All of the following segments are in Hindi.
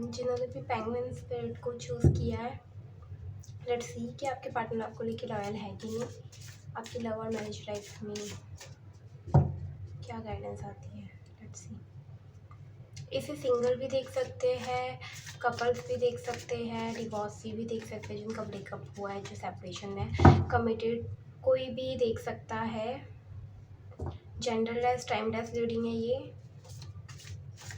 जिन्होंने भी पेंगुइन स्पिरिट को चूज़ किया है, लेट्स सी कि आपके पार्टनर आपको लेके लॉयल है कि नहीं, आपकी लव और मैरिज लाइफ में क्या गाइडेंस आती है। Let's see. इसे सिंगल भी देख सकते हैं, कपल्स भी देख सकते हैं, डिवोर्सी भी देख सकते हैं जिनका ब्रेकअप हुआ है, जो सेपरेशन में, कमिटेड कोई भी देख सकता है। जेंडरलेस टाइमलेस रीडिंग है ये,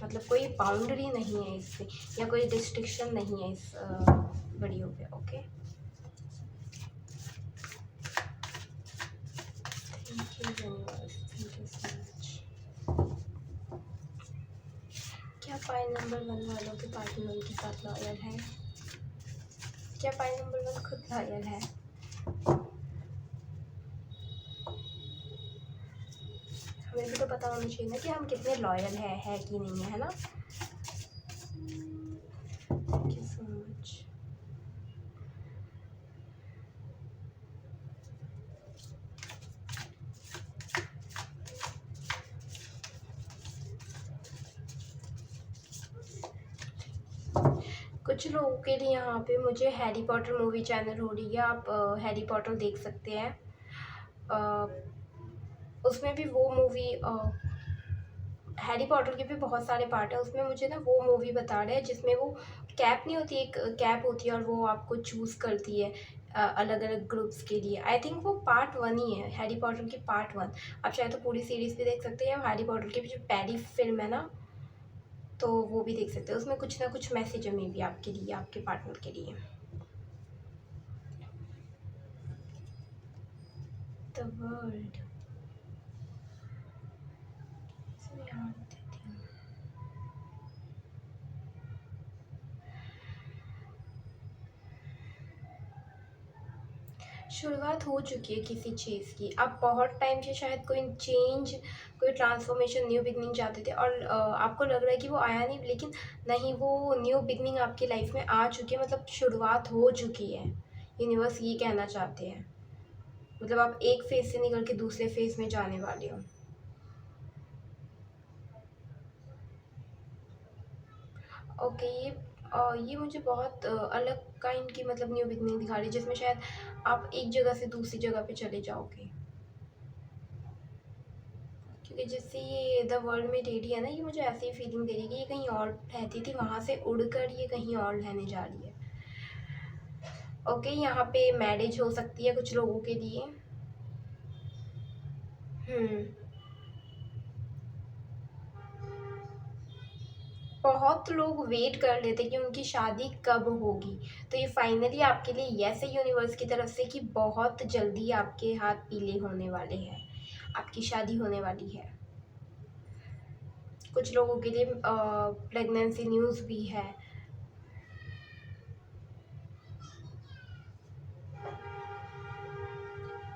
मतलब कोई बाउंड्री नहीं है इसमें या कोई रिस्ट्रिक्शन नहीं है इस वीडियो पे। Okay, thank you universe, thank you so much. क्या फाइल नंबर 1 वालों के पार्टनर उनके साथ लॉयल है? क्या फाइल नंबर 1 खुद लॉयल है? हमें भी तो पता होना चाहिए ना कि हम कितने लॉयल है कि नहीं है ना। Thank you so much. कुछ लोगों के लिए यहाँ पे मुझे हैरी पॉटर मूवी चैनल हो रही है, आप हैरी पॉटर देख सकते हैं। उसमें भी वो मूवी, हैरी पॉटर के भी बहुत सारे पार्ट है, उसमें मुझे ना वो मूवी बता रहे हैं जिसमें वो कैप नहीं होती, एक कैप होती है और वो आपको चूज़ करती है अलग अलग ग्रुप्स के लिए। आई थिंक वो पार्ट 1 ही है, हैरी पॉटर की पार्ट 1। आप चाहे तो पूरी सीरीज़ भी देख सकते हैं, हैरी पॉटर की भी जो पहली फिल्म है ना, तो वो भी देख सकते हैं। उसमें कुछ ना कुछ मैसेज है मे बी आपके लिए, आपके पार्टनर के लिए। द वर्ल्ड शुरुआत हो चुकी है किसी चीज़ की। आप बहुत टाइम से शायद कोई चेंज, कोई ट्रांसफॉर्मेशन, न्यू बिगनिंग चाहते थे और आपको लग रहा है कि वो आया नहीं, लेकिन नहीं, वो न्यू बिगनिंग आपकी लाइफ में आ चुकी है, मतलब शुरुआत हो चुकी है। यूनिवर्स ये कहना चाहते हैं, मतलब आप एक फेज से निकल के दूसरे फेज में जाने वाले हो। ओके, ये मुझे बहुत अलग काइंड की मतलब न्यू बिगनिंग दिखा रही है, जिसमें शायद आप एक जगह से दूसरी जगह पे चले जाओगे, क्योंकि जैसे ये द वर्ल्ड में रेडी है ना, ये मुझे ऐसी फीलिंग दे रही है कि ये कहीं और रहती थी, वहाँ से उड़कर ये कहीं और रहने जा रही है। ओके, यहाँ पे मैरिज हो सकती है कुछ लोगों के लिए। बहुत लोग वेट कर लेते कि उनकी शादी कब होगी, तो ये फाइनली आपके लिए यस है यूनिवर्स की तरफ से कि बहुत जल्दी आपके हाथ पीले होने वाले हैं, आपकी शादी होने वाली है। कुछ लोगों के लिए प्रेगनेंसी न्यूज़ भी है।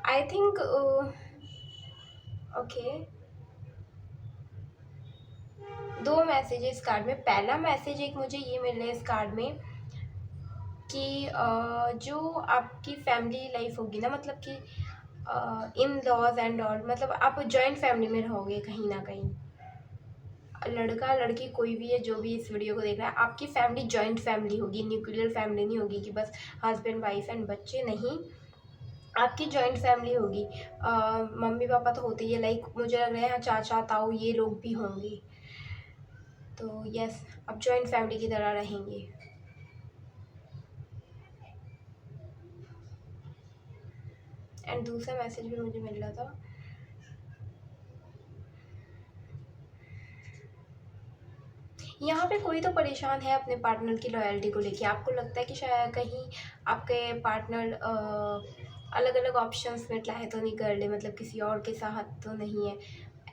आई थिंक ओके, दो मैसेज है इस कार्ड में। पहला मैसेज एक मुझे ये मिल रहा है इस कार्ड में कि जो आपकी फैमिली लाइफ होगी ना, मतलब कि इन लॉज एंड ऑल, मतलब आप जॉइंट फैमिली में रहोगे कहीं ना कहीं। लड़का लड़की कोई भी है जो भी इस वीडियो को देख रहा है, आपकी फैमिली जॉइंट फैमिली होगी, न्यूक्लियर फैमिली नहीं होगी कि बस हस्बैंड वाइफ एंड बच्चे, नहीं, आपकी जॉइंट फैमिली होगी। मम्मी पापा तो होते ही है, लाइक मुझे लग रहा है यहाँ चाचा ताऊ ये लोग भी होंगे, तो यस, आप जॉइंट फैमिली की तरह रहेंगे। एंड दूसरा मैसेज भी मुझे मिल रहा था, यहाँ पे कोई तो परेशान है अपने पार्टनर की लॉयल्टी को लेके। आपको लगता है कि शायद कहीं आपके पार्टनर अलग अलग ऑप्शंस में ट्राई तो नहीं कर ले, मतलब किसी और के साथ तो नहीं है,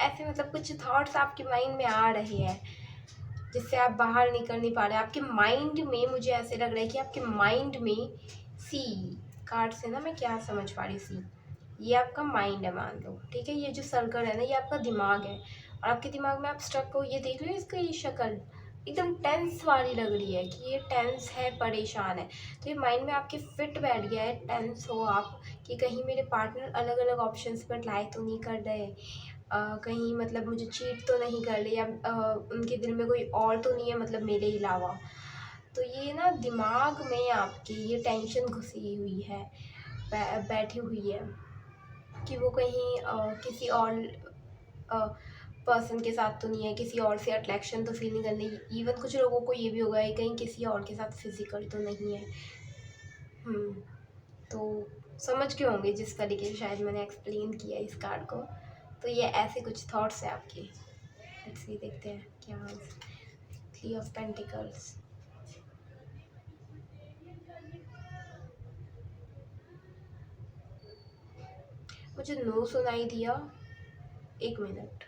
ऐसे मतलब कुछ थॉट्स आपके माइंड में आ रहे हैं जिससे आप बाहर निकल नहीं पा रहे। आपके माइंड में मुझे ऐसे लग रहा है कि आपके माइंड में, सी कार्ड से ना मैं क्या समझ पा रही, सी ये आपका माइंड है मान लो, ठीक है, ये जो सर्कल है ना ये आपका दिमाग है, और आपके दिमाग में आप स्टक हो। ये देख लो इसका, ये शक्ल एकदम टेंस वाली लग रही है कि ये टेंस है, परेशान है, तो ये माइंड में आपके फिट बैठ गया है, टेंस हो आप कि कहीं मेरे पार्टनर अलग अलग ऑप्शंस पर ट्राई तो नहीं कर रहे, कहीं मतलब मुझे चीट तो नहीं कर रहे, या उनके दिल में कोई और तो नहीं है मतलब मेरे अलावा। तो ये ना दिमाग में आपके ये टेंशन घुसी हुई है, बैठी हुई है कि वो कहीं किसी और पर्सन के साथ तो नहीं है, किसी और से अट्रैक्शन तो फील नहीं करनी। इवन कुछ लोगों को ये भी होगा कि कहीं किसी और के साथ फिजिकल तो नहीं है। तो समझ के होंगे जिस तरीके से शायद मैंने एक्सप्लेन किया इस कार्ड को। तो ये ऐसे कुछ थॉट्स है आपके। लेट्स सी, देखते हैं क्या। 3 ऑफ पेंटिकल्स, मुझे नो सुनाई दिया, 1 मिनट।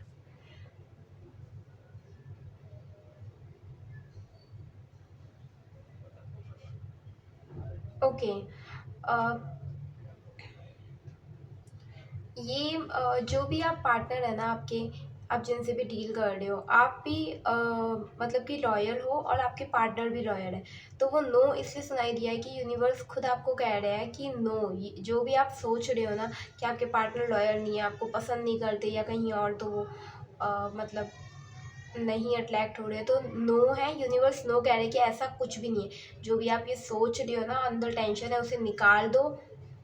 ओके, ये जो भी आप पार्टनर है ना आपके, आप जिनसे भी डील कर रहे हो, आप भी मतलब कि लॉयल हो और आपके पार्टनर भी लॉयल है। तो वो नो इसलिए सुनाई दिया है कि यूनिवर्स खुद आपको कह रहा है कि नो, जो भी आप सोच रहे हो ना कि आपके पार्टनर लॉयल नहीं है, आपको पसंद नहीं करते या कहीं और, तो वो मतलब नहीं अट्रैक्ट हो रहे, तो नो है। यूनिवर्स नो कह रहे हैं कि ऐसा कुछ भी नहीं है। जो भी आप ये सोच रहे हो ना, अंदर टेंशन है, उसे निकाल दो,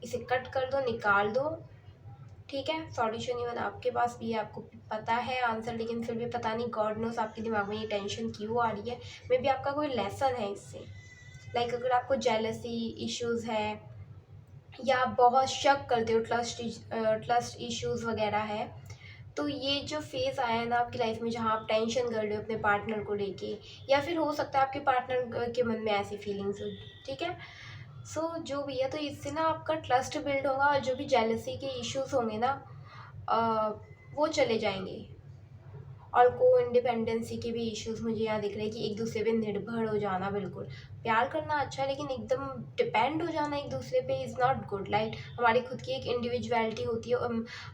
इसे कट कर दो, निकाल दो। ठीक है, सॉल्यूशन इवन आपके पास भी है, आपको पता है आंसर, लेकिन फिर भी पता नहीं गॉड नोस आपके दिमाग में ये टेंशन क्यों आ रही है। मे बी आपका कोई लेसन है इससे। लाइक अगर आपको जेलसी इश्यूज़ है या आप बहुत शक करते हो, ट्रस्ट इश्यूज़ वगैरह है, तो ये जो फेज़ आया है ना आपकी लाइफ में, जहाँ आप टेंशन कर रहे हो अपने पार्टनर को लेके, या फिर हो सकता है आपके पार्टनर के मन में ऐसी फीलिंग्स हो। ठीक है, सो जो भी है, तो इससे ना आपका ट्रस्ट बिल्ड होगा और जो भी जेलसी के इश्यूज होंगे ना अ, वो चले जाएंगे। और को इंडिपेंडेंसी के भी इश्यूज मुझे यहाँ दिख रहे हैं कि एक दूसरे पे निर्भर हो जाना। बिल्कुल प्यार करना अच्छा है, लेकिन एकदम डिपेंड हो जाना एक दूसरे पे इज़ नॉट गुड। लाइक हमारी खुद की एक इंडिविजुअलिटी होती है,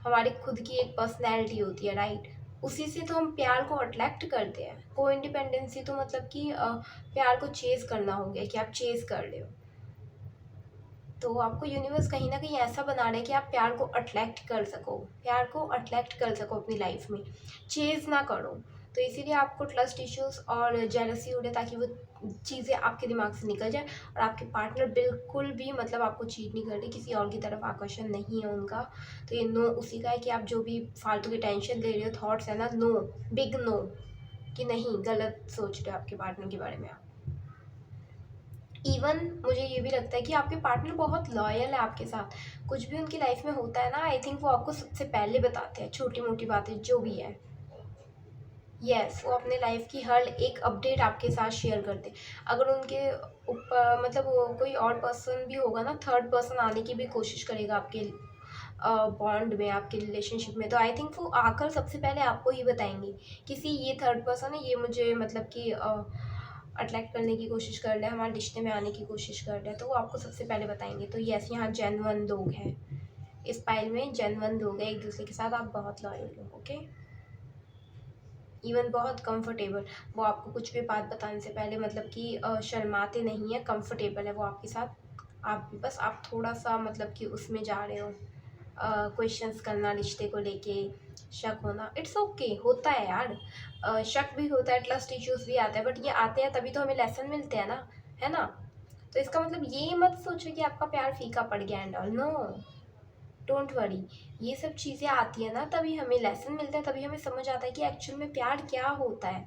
हमारी खुद की एक पर्सनैलिटी होती है, राइट। उसी से तो हम प्यार को अट्रैक्ट करते हैं। को इंडिपेंडेंसी तो मतलब कि प्यार को चेज़ करना हो गया, कि आप चेज़ कर रहे हो। तो आपको यूनिवर्स कहीं ना कहीं ऐसा बना रहा है कि आप प्यार को अट्रैक्ट कर सको, प्यार को अट्रैक्ट कर सको अपनी लाइफ में, चेज़ ना करो। तो इसीलिए आपको ट्रस्ट इश्यूज और जेलसी हो रहे, ताकि वो चीज़ें आपके दिमाग से निकल जाए। और आपके पार्टनर बिल्कुल भी मतलब आपको चीट नहीं कर रहे, किसी और की तरफ आकर्षण नहीं है उनका। तो ये नो उसी का है कि आप जो भी फालतू की टेंशन ले रहे हो, थॉट्स है ना, नो, बिग नो, कि नहीं, गलत सोच रहे हो आपके पार्टनर के बारे में आप। इवन मुझे ये भी लगता है कि आपके पार्टनर बहुत लॉयल है आपके साथ। कुछ भी उनकी लाइफ में होता है ना, आई थिंक वो आपको सबसे पहले बताते हैं, छोटी मोटी बातें जो भी है। यस, वो अपने लाइफ की हर एक अपडेट आपके साथ शेयर करते हैं। अगर उनके ऊपर मतलब वो कोई और पर्सन भी होगा ना, थर्ड पर्सन आने की भी कोशिश करेगा आपके बॉन्ड में, आपके रिलेशनशिप में, तो आई थिंक वो आकर सबसे पहले आपको ही बताएंगे किसी ये थर्ड पर्सन है, ये मुझे मतलब कि अट्रैक्ट करने की कोशिश कर रहे हैं, हमारे रिश्ते में आने की कोशिश कर रहे हैं, तो वो आपको सबसे पहले बताएंगे। तो यस, यहाँ जेन्युइन लोग हैं, इस पाइल में जेन्युइन लोग हैं, एक दूसरे के साथ आप बहुत लॉयल हो। ओके, इवन बहुत कंफर्टेबल, वो आपको कुछ भी बात बताने से पहले मतलब कि शर्माते नहीं है, कंफर्टेबल है वो आपके साथ। आप भी बस आप थोड़ा सा मतलब कि उसमें जा रहे हो, क्वेश्चंस करना रिश्ते को लेके, शक होना, इट्स ओके, होता है यार। शक भी होता है, ट्रस्ट इश्यूज भी आता है, बट ये आते हैं तभी तो हमें लेसन मिलते हैं ना, है ना। तो इसका मतलब ये मत सोचो कि आपका प्यार फीका पड़ गया and all, no, don't worry. ये सब चीज़ें आती है ना, तभी हमें लेसन मिलता है, तभी हमें समझ आता है कि एक्चुअल में प्यार क्या होता है।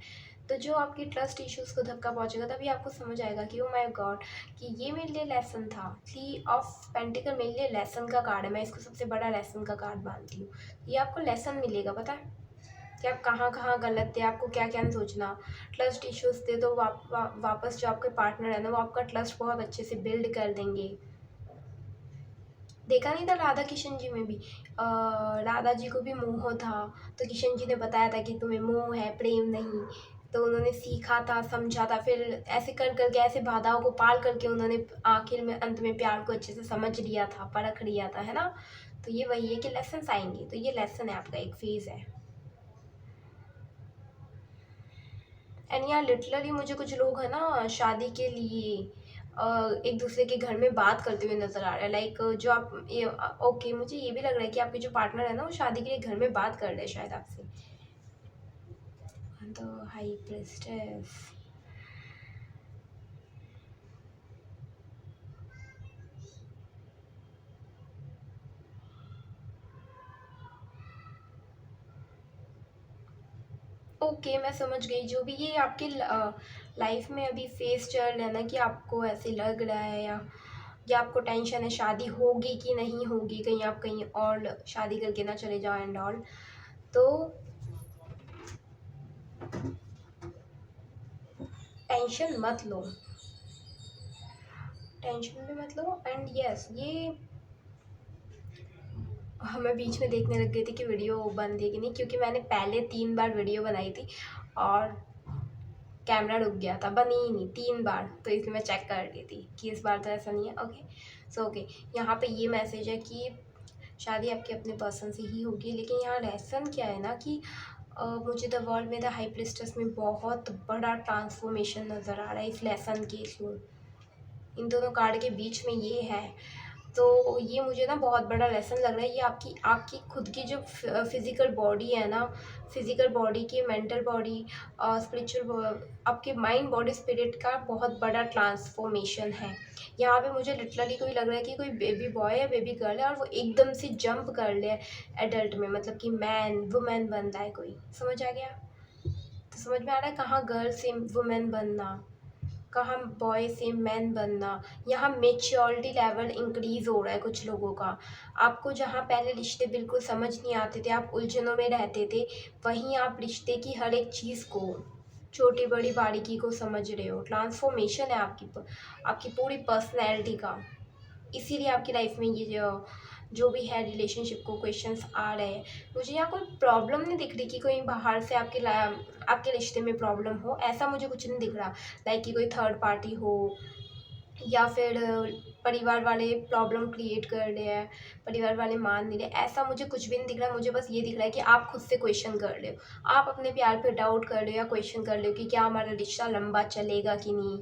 तो जो आपकी ट्रस्ट इश्यूज़ को धक्का पहुंचेगा, तभी आपको समझ आएगा कि ओ माय गॉड, कि ये मेरे लिए लेसन था। 3 ऑफ पेंटिकल मेरे लिए लेसन का कार्ड है, मैं इसको सबसे बड़ा लेसन का कार्ड मानती हूँ। ये आपको लेसन मिलेगा, पता है कि आप कहाँ कहाँ गलत थे, आपको क्या क्या नहीं सोचना। ट्रस्ट इश्यूज थे तो वापस जो आपके पार्टनर है ना, वो आपका ट्रस्ट बहुत अच्छे से बिल्ड कर देंगे। देखा नहीं था राधा किशन जी में भी, राधा जी को भी मोह था, तो किशन जी ने बताया था कि तुम्हें मोह है, प्रेम नहीं। तो उन्होंने सीखा था, समझा था, फिर ऐसे कर करके, ऐसे बाधाओं को पार करके उन्होंने आखिर में, अंत में प्यार को अच्छे से समझ लिया था, परख लिया था, है ना। तो ये वही है कि लेसन आएंगे, तो ये लेसन है, आपका एक फेज है। एंड यहाँ लिटरली मुझे कुछ लोग है ना शादी के लिए एक दूसरे के घर में बात करते हुए नजर आ रहा है। लाइक जो आप ये, ओके, मुझे ये भी लग रहा है कि आपके जो पार्टनर है ना, वो शादी के लिए घर में बात कर रहे हैं शायद आपसे। द हाई प्रिस्टेस, ओके, मैं समझ गई। जो भी ये आपके लाइफ में अभी फेस चल रहा है ना, कि आपको ऐसे लग रहा है या आपको टेंशन है शादी होगी कि नहीं होगी, कहीं आप कहीं और शादी करके ना चले जाओ एंड ऑल, तो टेंशन मत लो, टेंशन भी मत लो। एंड यस, ये मैं बीच में देखने लग गई थी कि वीडियो बंद है कि नहीं, क्योंकि मैंने पहले 3 बार वीडियो बनाई थी और कैमरा रुक गया था, बनी ही नहीं 3 बार, तो इसलिए मैं चेक कर रही थी कि इस बार तो ऐसा नहीं है। ओके, सो ओके, यहाँ पे ये मैसेज है कि शादी आपके अपने पर्सन से ही होगी, लेकिन यहाँ लेसन क्या है ना कि मुझे द वर्ल्ड में द हाई प्रिस्टेस में बहुत बड़ा ट्रांसफॉर्मेशन नज़र आ रहा है इस लेसन के थ्रू। इन दोनों कार्ड के बीच में ये है, तो ये मुझे ना बहुत बड़ा लेसन लग रहा है। ये आपकी आपकी खुद की जो फिज़िकल बॉडी है ना, फिज़िकल बॉडी की, मेंटल बॉडी, स्पिरिचुअल, आपके माइंड बॉडी स्पिरिट का बहुत बड़ा ट्रांसफॉर्मेशन है। यहाँ पे मुझे लिटरली कोई लग रहा है कि कोई बेबी बॉय या बेबी गर्ल है और वो एकदम से जंप कर ले एडल्ट में, मतलब कि मैन वुमेन बन रहा है कोई। समझ आ गया? तो समझ में आ रहा है कहाँ गर्ल से वुमेन बनना, कहाँ बॉय से मैन बनना। यहाँ मेच्योरिटी लेवल इंक्रीज़ हो रहा है कुछ लोगों का। आपको जहाँ पहले रिश्ते बिल्कुल समझ नहीं आते थे, आप उलझनों में रहते थे, वहीं आप रिश्ते की हर एक चीज़ को, छोटी बड़ी बारीकी को समझ रहे हो। ट्रांसफॉर्मेशन है आपकी पूरी पर्सनैलिटी का। इसीलिए आपकी लाइफ में ये जो भी है रिलेशनशिप को क्वेश्चंस आ रहे हैं। मुझे यहाँ कोई प्रॉब्लम नहीं दिख रही कि कोई बाहर से आपके रिश्ते में प्रॉब्लम हो, ऐसा मुझे कुछ नहीं दिख रहा। लाइक कि कोई थर्ड पार्टी हो या फिर परिवार वाले प्रॉब्लम क्रिएट कर रहे हैं, परिवार वाले मान नहीं रहे, ऐसा मुझे कुछ भी नहीं दिख रहा। मुझे बस ये दिख रहा है कि आप खुद से क्वेश्चन कर रहे हो, आप अपने प्यार पे डाउट कर रहे हो या क्वेश्चन कर रहे हो कि क्या हमारा रिश्ता लंबा चलेगा कि नहीं,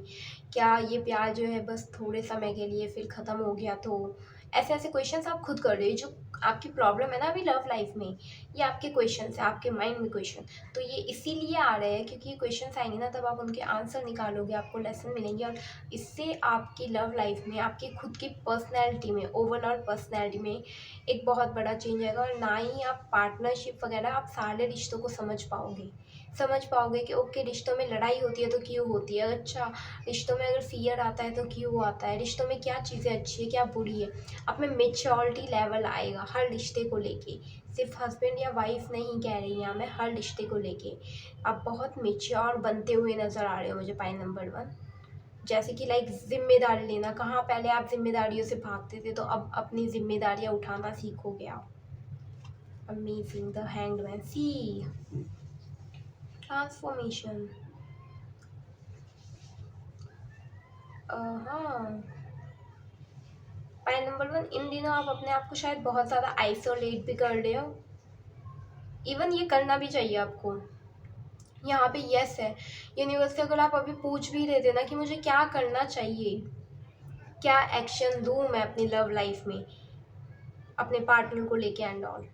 क्या ये प्यार जो है बस थोड़े समय के लिए फिर ख़त्म हो गया। तो ऐसे ऐसे क्वेश्चंस आप खुद कर रहे हो। जो आपकी प्रॉब्लम है ना अभी लव लाइफ में, ये आपके क्वेश्चंस है, आपके माइंड में क्वेश्चन। तो ये इसीलिए आ रहे हैं क्योंकि ये क्वेश्चंस आएंगे ना, तब आप उनके आंसर निकालोगे, आपको लेसन मिलेंगे, और इससे आपकी लव लाइफ में, आपकी खुद की पर्सनैलिटी में, ओवरऑल पर्सनैलिटी में एक बहुत बड़ा चेंज आएगा। और ना ही आप पार्टनरशिप वगैरह, आप सारे रिश्तों को समझ पाओगे कि ओके, रिश्तों में लड़ाई होती है तो क्यों होती है, अच्छा रिश्तों में अगर फियर आता है तो क्यों आता है, रिश्तों में क्या चीज़ें अच्छी है क्या बुरी है। आप में मेच्योरिटी लेवल आएगा हर रिश्ते को लेके। सिर्फ हस्बैंड या वाइफ नहीं कह रही यहाँ मैं, हर रिश्ते को लेके आप बहुत मेच्योर बनते हुए नज़र आ रहे हो मुझे। पॉइंट नंबर 1, जैसे कि लाइक जिम्मेदारी लेना। कहाँ पहले आप जिम्मेदारियों से भागते थे, तो अब अपनी जिम्मेदारियाँ उठाना सीखोगे आप। Amazing, the hanged man, see transformation. हाँ, पॉइंट नंबर 1, इन दिनों आप अपने आप को शायद बहुत ज़्यादा आइसोलेट भी कर रहे हो। इवन ये करना भी चाहिए आपको। यहाँ पे यस है, यूनिवर्स से अगर आप अभी पूछ भी रहे थे ना कि मुझे क्या करना चाहिए, क्या एक्शन दूँ मैं अपनी लव लाइफ में अपने पार्टनर को लेके एंड ऑल,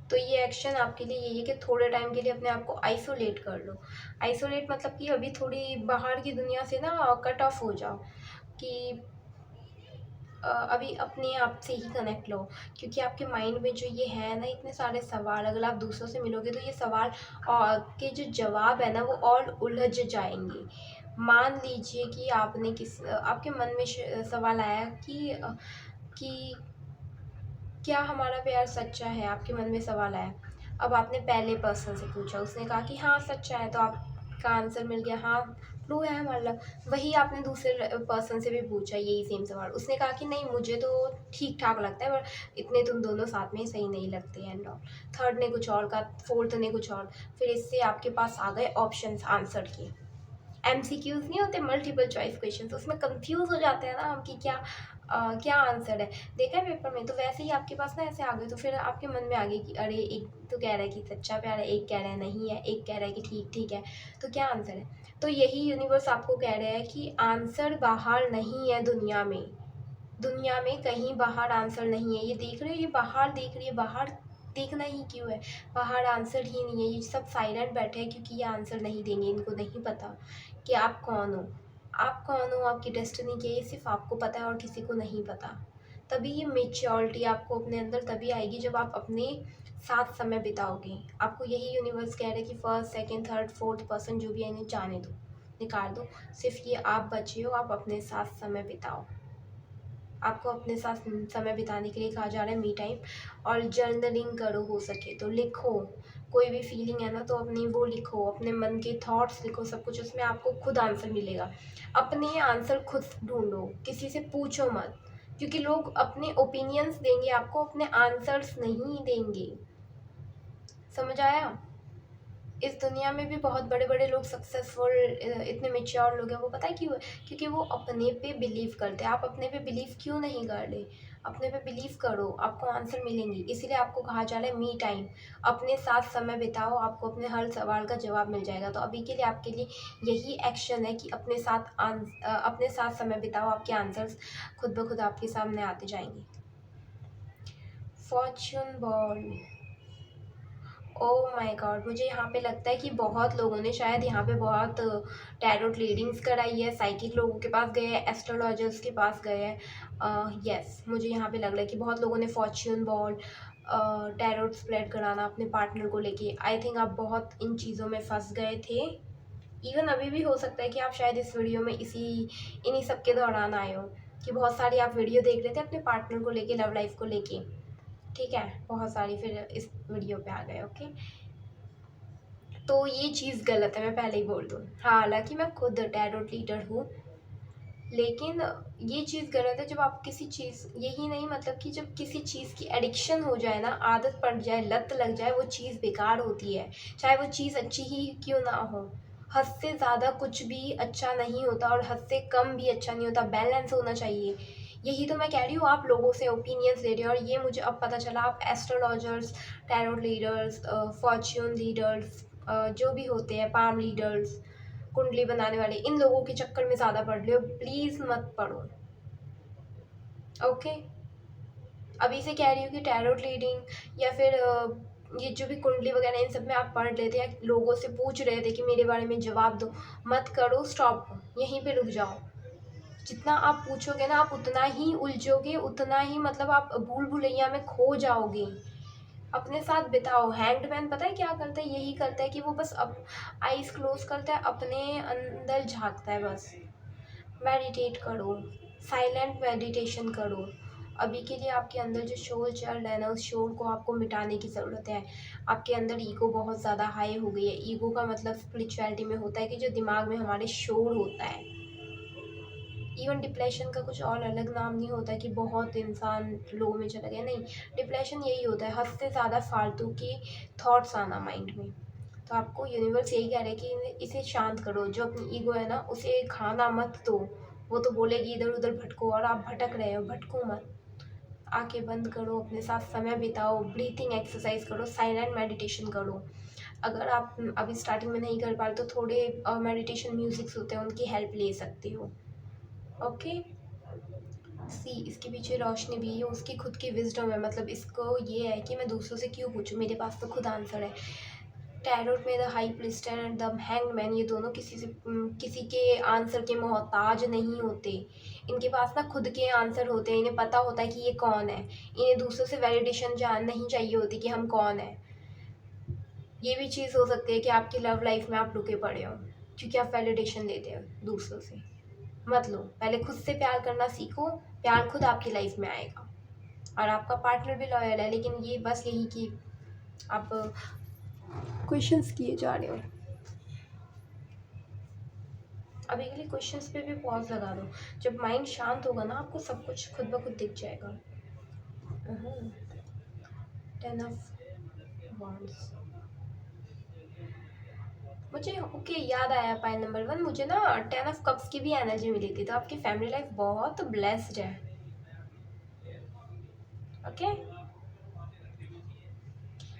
तो ये एक्शन आपके लिए यही है कि थोड़े टाइम के लिए अपने आप को आइसोलेट कर लो। आइसोलेट मतलब कि अभी थोड़ी बाहर की दुनिया से ना कट ऑफ हो जाओ, कि अभी अपने आप से ही कनेक्ट लो। क्योंकि आपके माइंड में जो ये है ना इतने सारे सवाल, अगर आप दूसरों से मिलोगे तो ये सवाल के जो जवाब है ना वो और उलझ जाएंगे। मान लीजिए कि आपके मन में सवाल आया कि क्या हमारा प्यार सच्चा है, आपके मन में सवाल आया। अब आपने पहले पर्सन से पूछा, उसने कहा कि हाँ सच्चा है, तो आपका आंसर मिल गया, हाँ ट्रू है हमारा। वही आपने दूसरे पर्सन से भी पूछा यही सेम सवाल, उसने कहा कि नहीं मुझे तो ठीक ठाक लगता है, पर इतने तुम दोनों साथ में सही नहीं लगते एंड ऑल। थर्ड ने कुछ और कहा, फोर्थ ने कुछ और। फिर इससे आपके पास आ गए ऑप्शंस आंसर के। एमसीक्यूज नहीं होते, मल्टीपल चॉइस क्वेश्चन, उसमें कंफ्यूज हो जाते हैं ना हम कि क्या आंसर है, देखा है पेपर में। तो वैसे ही आपके पास ना ऐसे आ गए, तो फिर आपके मन में आ गई कि अरे एक तो कह रहा है कि सच्चा प्यार है, एक कह रहा है नहीं है, एक कह रहा है कि ठीक ठीक है, तो क्या आंसर है। तो यही यूनिवर्स आपको कह रहा है कि आंसर बाहर नहीं है दुनिया में कहीं बाहर आंसर नहीं है। ये देख रहे हो, ये बाहर देख रही है, बाहर देखना ही क्यों है, बाहर आंसर ही नहीं है। ये सब साइलेंट बैठे हैं क्योंकि ये आंसर नहीं देंगे, इनको नहीं पता कि आप कौन हो, आपकी डेस्टिनी क्या है, ये सिर्फ आपको पता है और किसी को नहीं पता। तभी ये मेच्योरिटी आपको अपने अंदर तभी आएगी जब आप अपने साथ समय बिताओगे। आपको यही यूनिवर्स कह रहा है कि first, second, third, fourth person जो भी है इन्हें जाने दो, निकाल दो। सिर्फ ये आप बचे हो, आप अपने साथ समय बिताओ। आपको अपने साथ समय बिताने के लिए कहा जा रहा है मी टाइम। और जर्नलिंग करो, हो सके तो लिखो। कोई भी फीलिंग है ना तो अपनी वो लिखो, अपने मन के थॉट्स लिखो, सब कुछ उसमें आपको खुद आंसर मिलेगा। अपने आंसर खुद ढूंढो, किसी से पूछो मत, क्योंकि लोग अपने ओपिनियंस देंगे आपको, अपने आंसर्स नहीं देंगे। समझ आया? इस दुनिया में भी बहुत बड़े बड़े लोग सक्सेसफुल, इतने मेच्योर लोग हैं, वो पता है क्यों है? क्योंकि वो अपने पे बिलीव करते हैं। आप अपने पे बिलीव क्यों नहीं कर रहे? अपने पे बिलीव करो, आपको आंसर मिलेंगी। इसीलिए आपको कहा जा रहा है मी टाइम, अपने साथ समय बिताओ, आपको अपने हर सवाल का जवाब मिल जाएगा। तो अभी के लिए आपके लिए यही एक्शन है कि अपने साथ समय बिताओ, आपके आंसर्स खुद ब खुद आपके सामने आते जाएंगे। Fortune ball, oh my God, मुझे यहाँ पे लगता है कि बहुत लोगों ने शायद यहाँ पे बहुत टैरोट रीडिंग्स कराई है, साइकिक लोगों के पास गए हैं, एस्ट्रोलॉजर्स के पास गए हैं। यस, मुझे यहाँ पे लग रहा है कि बहुत लोगों ने फॉर्च्यून बॉल, टैरोट स्प्रेड कराना अपने पार्टनर को लेके, आई थिंक आप बहुत इन चीज़ों में फंस गए थे। इवन अभी भी हो सकता है कि आप शायद इस वीडियो में इन्हीं सब के दौरान आए हो, कि बहुत सारी आप वीडियो देख रहे थे अपने पार्टनर को लेके, लव लाइफ को लेके, ठीक है, बहुत सारी, फिर इस वीडियो पे आ गए। ओके, तो ये चीज़ गलत है, मैं पहले ही बोल दूँ। हालांकि मैं खुद टैरोट रीडर हूँ, लेकिन ये चीज़ गलत है जब आप किसी चीज़, यही नहीं मतलब कि जब किसी चीज़ की एडिक्शन हो जाए ना, आदत पड़ जाए, लत लग जाए, वो चीज़ बेकार होती है, चाहे वो चीज़ अच्छी ही क्यों ना हो। हद से ज़्यादा कुछ भी अच्छा नहीं होता और हद से कम भी अच्छा नहीं होता, बैलेंस होना चाहिए। यही तो मैं कह रही हूँ, आप लोगों से ओपिनियंस ले रहे हो, और ये मुझे अब पता चला, आप astrologers, tarot readers, Fortune readers, जो भी होते हैं, पाम रीडर्स, कुंडली बनाने वाले, इन लोगों के चक्कर में ज़्यादा पढ़ रहे हो। प्लीज़ मत पढ़ो, ओके? अभी से कह रही हूँ कि टैरोट रीडिंग या फिर ये जो भी कुंडली वगैरह, इन सब में आप पढ़ लेते हैं, लोगों से पूछ रहे थे कि मेरे बारे में जवाब दो, मत करो, स्टॉप, यहीं पे रुक जाओ। जितना आप पूछोगे ना, आप उतना ही उलझोगे, उतना ही मतलब आप भूल भुलैया में खो जाओगे। अपने साथ बिताओ। हैंग्ड मैन पता है क्या करता है? यही करता है कि वो बस आइज़ क्लोज करता है, अपने अंदर झाँकता है बस। मेडिटेट करो, साइलेंट मेडिटेशन करो। अभी के लिए आपके अंदर जो शोर चल रहा है ना, उस शोर को आपको मिटाने की ज़रूरत है। आपके अंदर ईगो बहुत ज़्यादा हाई हो गई है। ईगो का मतलब स्पिरिचुअलिटी में होता है कि जो दिमाग में हमारे शोर होता है। इवन डिप्रेशन का कुछ और अलग नाम नहीं होता कि बहुत इंसान लो में चला गया, नहीं। डिप्रेशन यही होता है, हद से ज़्यादा फालतू की थॉट्स आना माइंड में। तो आपको यूनिवर्स यही कह रहा है कि इसे शांत करो। जो अपनी ईगो है ना, उसे खाना मत दो। वो तो बोलेगी इधर उधर भटको, और आप भटक रहे हो, भटको मत। आंखें बंद करो, अपने साथ समय बिताओ, ब्रीथिंग एक्सरसाइज करो, साइलेंट मेडिटेशन करो। अगर आप अभी स्टार्टिंग में नहीं कर पा रहे तो थोड़े मेडिटेशन म्यूजिक्स होते हैं, उनकी हेल्प ले सकते हो। ओके, सी इसके पीछे रोशनी भी है, उसकी खुद की विजडम है। मतलब इसको ये है कि मैं दूसरों से क्यों पूछूं, मेरे पास तो खुद आंसर है। टैरोट में the high priest and the hanged man, ये दोनों किसी के आंसर के मोहताज नहीं होते। इनके पास ना खुद के आंसर होते हैं, इन्हें पता होता है कि ये कौन है। इन्हें दूसरों से वैलिडेशन जान नहीं चाहिए होती कि हम कौन है। ये भी चीज़ हो सकती है कि आपकी लव लाइफ में आप रुके पड़े हो क्योंकि आप वैलिडेशन लेते हो दूसरों से। मत लो, पहले खुद से प्यार करना सीखो, प्यार खुद आपकी लाइफ में आएगा। और आपका पार्टनर भी लॉयल है, लेकिन ये बस यही कि आप क्वेश्चंस किए जा रहे हो। अभी के लिए क्वेश्चंस पे भी पॉज लगा दो। जब माइंड शांत होगा ना, आपको सब कुछ खुद ब खुद दिख जाएगा। 10 ऑफ wands, मुझे ओके याद आया पाइल नंबर 1, मुझे ना 10 ऑफ कप्स की भी एनर्जी मिली थी। तो आपकी फैमिली लाइफ बहुत ब्लेस्ड है। ओके,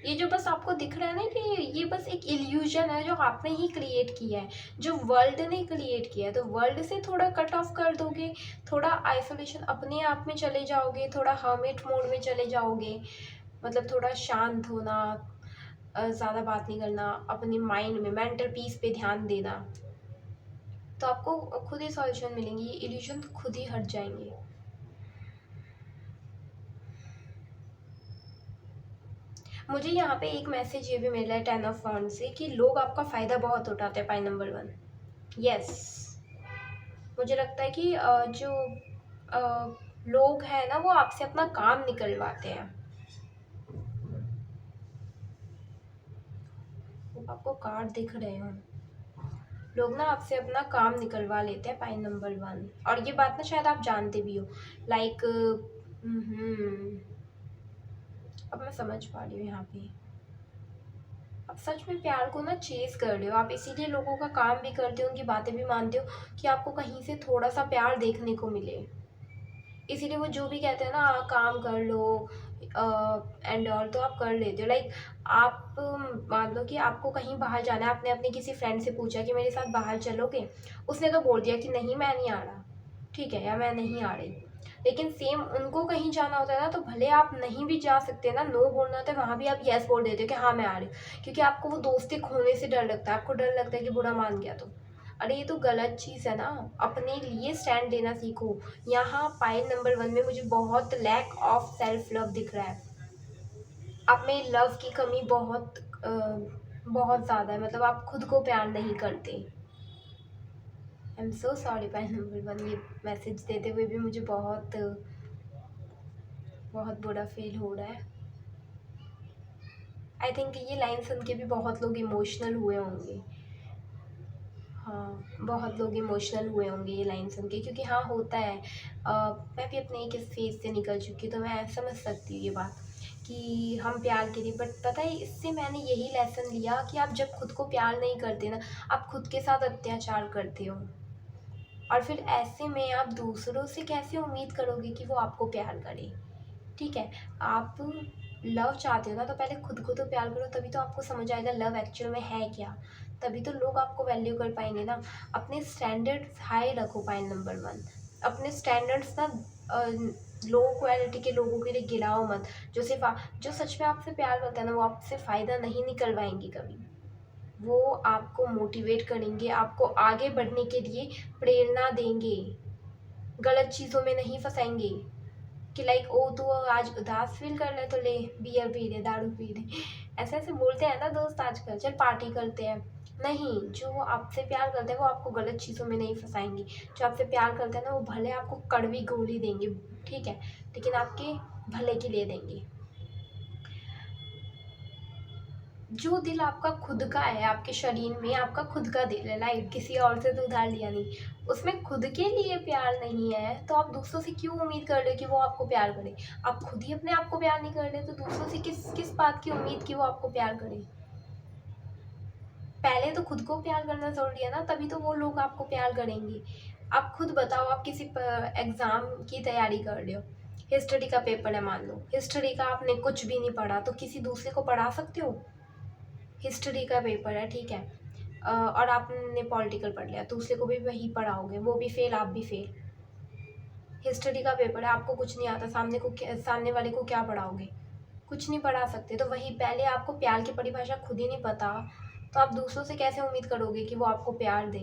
ये जो बस आपको दिख रहा है ना कि ये बस एक इल्यूजन है जो आपने ही क्रिएट किया है, जो वर्ल्ड ने क्रिएट किया है। तो वर्ल्ड से थोड़ा कट ऑफ कर दोगे, थोड़ा आइसोलेशन, अपने आप में चले जाओगे, थोड़ा हर्मिट मोड में चले जाओगे, मतलब थोड़ा शांत होना, ज़्यादा बात नहीं करना, अपनी माइंड में मेंटल पीस पे ध्यान देना, तो आपको खुद ही सॉल्यूशन मिलेंगी। ये इल्यूजन खुद ही हट जाएंगे। मुझे यहाँ पे एक मैसेज ये भी मिला है 10 ऑफ वांड से कि लोग आपका फ़ायदा बहुत उठाते हैं, पॉइंट नंबर 1। यस, मुझे लगता है कि जो लोग हैं ना वो आपसे अपना काम निकलवाते हैं। वो आपको कार्ड दिख रहे हैं, लोग ना आपसे अपना काम निकलवा लेते हैं, पॉइंट नंबर 1। और ये बात ना शायद आप जानते भी हो, लाइक अब मैं समझ पा रही हूँ यहाँ पे आप सच में प्यार को ना चेस कर रहे हो, आप इसीलिए लोगों का काम भी करते हो, उनकी बातें भी मानते हो कि आपको कहीं से थोड़ा सा प्यार देखने को मिले। इसीलिए वो जो भी कहते हैं ना, काम कर लो एंड ऑल, तो आप कर लेते हो। लाइक आप मान लो कि आपको कहीं बाहर जाना है, आपने अपने किसी फ्रेंड से पूछा कि मेरे साथ बाहर चलोगे, उसने तो बोल दिया कि नहीं मैं नहीं आ रहा, ठीक है, या मैं नहीं आ रही। लेकिन सेम उनको कहीं जाना होता है ना, तो भले आप नहीं भी जा सकते ना, नो बोलना होता है, वहाँ भी आप यस बोल देते हो कि हाँ मैं आ रही हूँ, क्योंकि आपको वो दोस्ती खोने से डर लगता है, आपको डर लगता है कि बुरा मान गया तो। अरे ये तो गलत चीज़ है ना, अपने लिए स्टैंड लेना सीखो। यहाँ पॉइंट नंबर 1 में मुझे बहुत लैक ऑफ सेल्फ लव दिख रहा है, आप में लव की कमी बहुत ज़्यादा है, मतलब आप खुद को प्यार नहीं करते। आई am so sorry point number 1, ये मैसेज देते हुए भी मुझे बहुत बहुत बुरा फील हो रहा है। आई थिंक ये लाइन सुन के भी बहुत लोग इमोशनल हुए होंगे। हाँ, बहुत लोग इमोशनल हुए होंगे ये लाइन सुन के, क्योंकि हाँ होता है। मैं भी अपने एक इस फेज़ से निकल चुकी हूँ, तो मैं समझ सकती हूँ ये बात कि हम प्यार के लिए, बट पता है इससे मैंने यही लेसन लिया कि आप जब खुद को प्यार नहीं करते ना, आप खुद के साथ अत्याचार करते हो, और फिर ऐसे में आप दूसरों से कैसे उम्मीद करोगे कि वो आपको प्यार करे। ठीक है, आप लव चाहते हो ना, तो पहले खुद को तो प्यार करो, तभी तो आपको समझ आएगा लव एक्चुअल में है क्या, तभी तो लोग आपको वैल्यू कर पाएंगे ना। अपने स्टैंडर्ड्स हाई रखो, पॉइंट नंबर 1। अपने स्टैंडर्ड्स ना लो क्वालिटी के लोगों के लिए गिराओ मत, जो सच में आपसे प्यार करता है ना, वो आपसे फ़ायदा नहीं निकलवाएंगे कभी। वो आपको मोटिवेट करेंगे, आपको आगे बढ़ने के लिए प्रेरणा देंगे, गलत चीज़ों में नहीं फंसाएंगे कि लाइक ओ तू आज उदास फील कर ले तो ले बियर पी ले, दारू पी ले, ऐसे ऐसे बोलते हैं ना दोस्त आजकल, चल पार्टी करते हैं। नहीं, जो आपसे प्यार करते हैं वो आपको गलत चीज़ों में नहीं फंसाएंगे। जो आपसे प्यार करते हैं ना, वो भले आपको कड़वी गोली देंगे, ठीक है, लेकिन आपके भले के लिए देंगे। जो दिल आपका खुद का है, आपके शरीर में आपका खुद का दिल है, लाइक किसी और से तो उधार लिया नहीं, उसमें खुद के लिए प्यार नहीं है, तो आप दूसरों से क्यों उम्मीद कर रहे हो कि वो आपको प्यार करे। आप खुद ही अपने आप को प्यार नहीं कर रहे, तो दूसरों से किस किस बात की उम्मीद कि वो आपको प्यार करे। पहले तो खुद को प्यार करना जरूरी है ना, तभी तो वो लोग आपको प्यार करेंगे। आप खुद बताओ, आप किसी एग्जाम की तैयारी कर रहे हो, हिस्ट्री का पेपर है, मान लो हिस्ट्री का आपने कुछ भी नहीं पढ़ा, तो किसी दूसरे को पढ़ा सकते हो। हिस्ट्री का पेपर है, ठीक है, और आपने पॉलिटिकल पढ़ लिया, दूसरे को भी वही पढ़ाओगे, वो भी फेल, आप भी फेल। हिस्ट्री का पेपर है, आपको कुछ नहीं आता, सामने वाले को क्या पढ़ाओगे, कुछ नहीं पढ़ा सकते। तो वही, पहले आपको प्यार की परिभाषा खुद ही नहीं पता, तो आप दूसरों से कैसे उम्मीद करोगे कि वो आपको प्यार दे।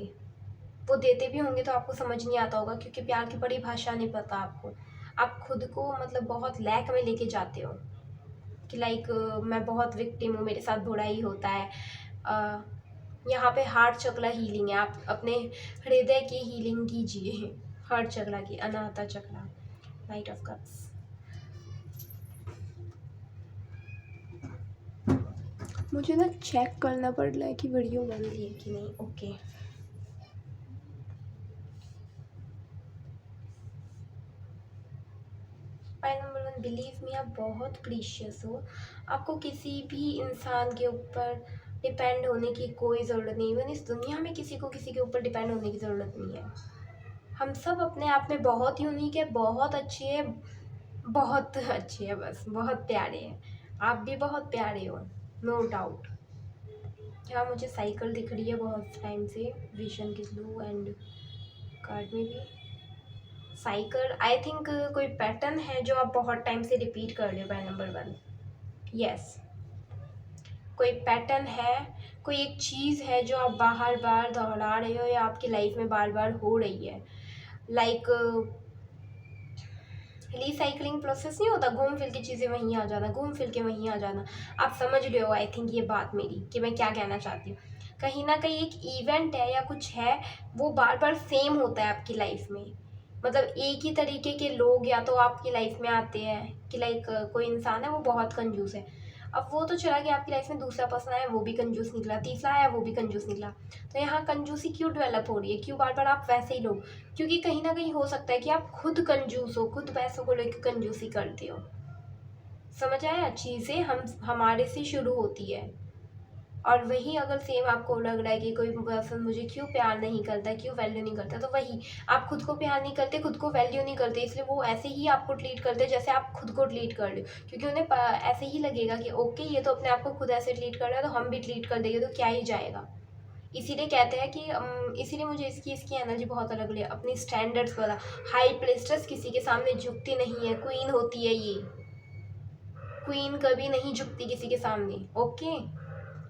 वो देते भी होंगे तो आपको समझ नहीं आता होगा, क्योंकि प्यार की परिभाषा नहीं पता आपको। आप खुद को मतलब बहुत लैक में लेके जाते हो कि लाइक मैं बहुत विक्टिम हूँ, मेरे साथ बुरा ही होता है। यहाँ पे हार्ट चक्र हीलिंग है, आप अपने हृदय की हीलिंग कीजिए, हार्ट चक्र की, अनाहता चक्र, नाइट ऑफ कप्स। मुझे ना चेक करना पड़ रहा है कि वीडियो बन रही है कि नहीं। Okay, point number 1, believe me, आप बहुत प्रीशियस हो। आपको किसी भी इंसान के ऊपर डिपेंड होने की कोई ज़रूरत नहीं। इवन इस दुनिया में किसी को किसी के ऊपर डिपेंड होने की ज़रूरत नहीं है। हम सब अपने आप में बहुत यूनिक है, बहुत अच्छे है, बहुत अच्छे है, बस बहुत प्यारे हैं। आप भी बहुत प्यारे हो, नो डाउट। यहाँ मुझे साइकिल दिख रही है बहुत टाइम से, विजन के थ्रू एंड कार्ड में भी साइकिल। आई थिंक कोई पैटर्न है जो आप बहुत टाइम से रिपीट कर रहे हो, बाय नंबर 1। यस, कोई पैटर्न है, कोई एक चीज़ है जो आप बार बार दोहरा रहे हो या आपकी लाइफ में बार बार हो रही है। लाइक रिसाइकलिंग प्रोसेस नहीं होता, घूम फिर के चीज़ें वहीं आ जाना, घूम फिर के वहीं आ जाना। आप समझ रहे हो आई थिंक ये बात मेरी, कि मैं क्या कहना चाहती हूँ। कहीं ना कहीं एक इवेंट है या कुछ है, वो बार बार सेम होता है आपकी लाइफ में। मतलब एक ही तरीके के लोग या तो आपकी लाइफ में आते हैं, कि लाइक कोई इंसान है वो बहुत कंजूस है, अब वो तो चला गया आपकी लाइफ में, दूसरा पर्सन आया वो भी कंजूस निकला, तीसरा आया वो भी कंजूस निकला। तो यहाँ कंजूसी क्यों डेवलप हो रही है, क्यों बार बार आप वैसे ही लोग? क्योंकि कहीं ना कहीं हो सकता है कि आप खुद कंजूस हो, खुद पैसों को लेकर कंजूसी करते हो। समझ आया? चीज़ें हम हमारे से शुरू होती है, और वही अगर सेम आपको लग रहा है कि कोई पर्सन मुझे क्यों प्यार नहीं करता, क्यों वैल्यू नहीं करता, तो वही आप खुद को प्यार नहीं करते, खुद को वैल्यू नहीं करते, इसलिए वो ऐसे ही आपको ट्रीट करते जैसे आप खुद को ट्रीट कर रहे हो। क्योंकि उन्हें ऐसे ही लगेगा कि ओके ये तो अपने आप को खुद ऐसे ट्रीट कर रहा है, तो हम भी ट्रीट कर देंगे, तो क्या ही जाएगा। इसीलिए कहते हैं कि इसीलिए मुझे इसकी इसकी एनर्जी बहुत अलग लगी, अपनी स्टैंडर्ड्स वाला। हाई प्लेस्टर्स किसी के सामने झुकती नहीं है, क्वीन होती है ये। क्वीन कभी नहीं झुकती किसी के सामने, ओके।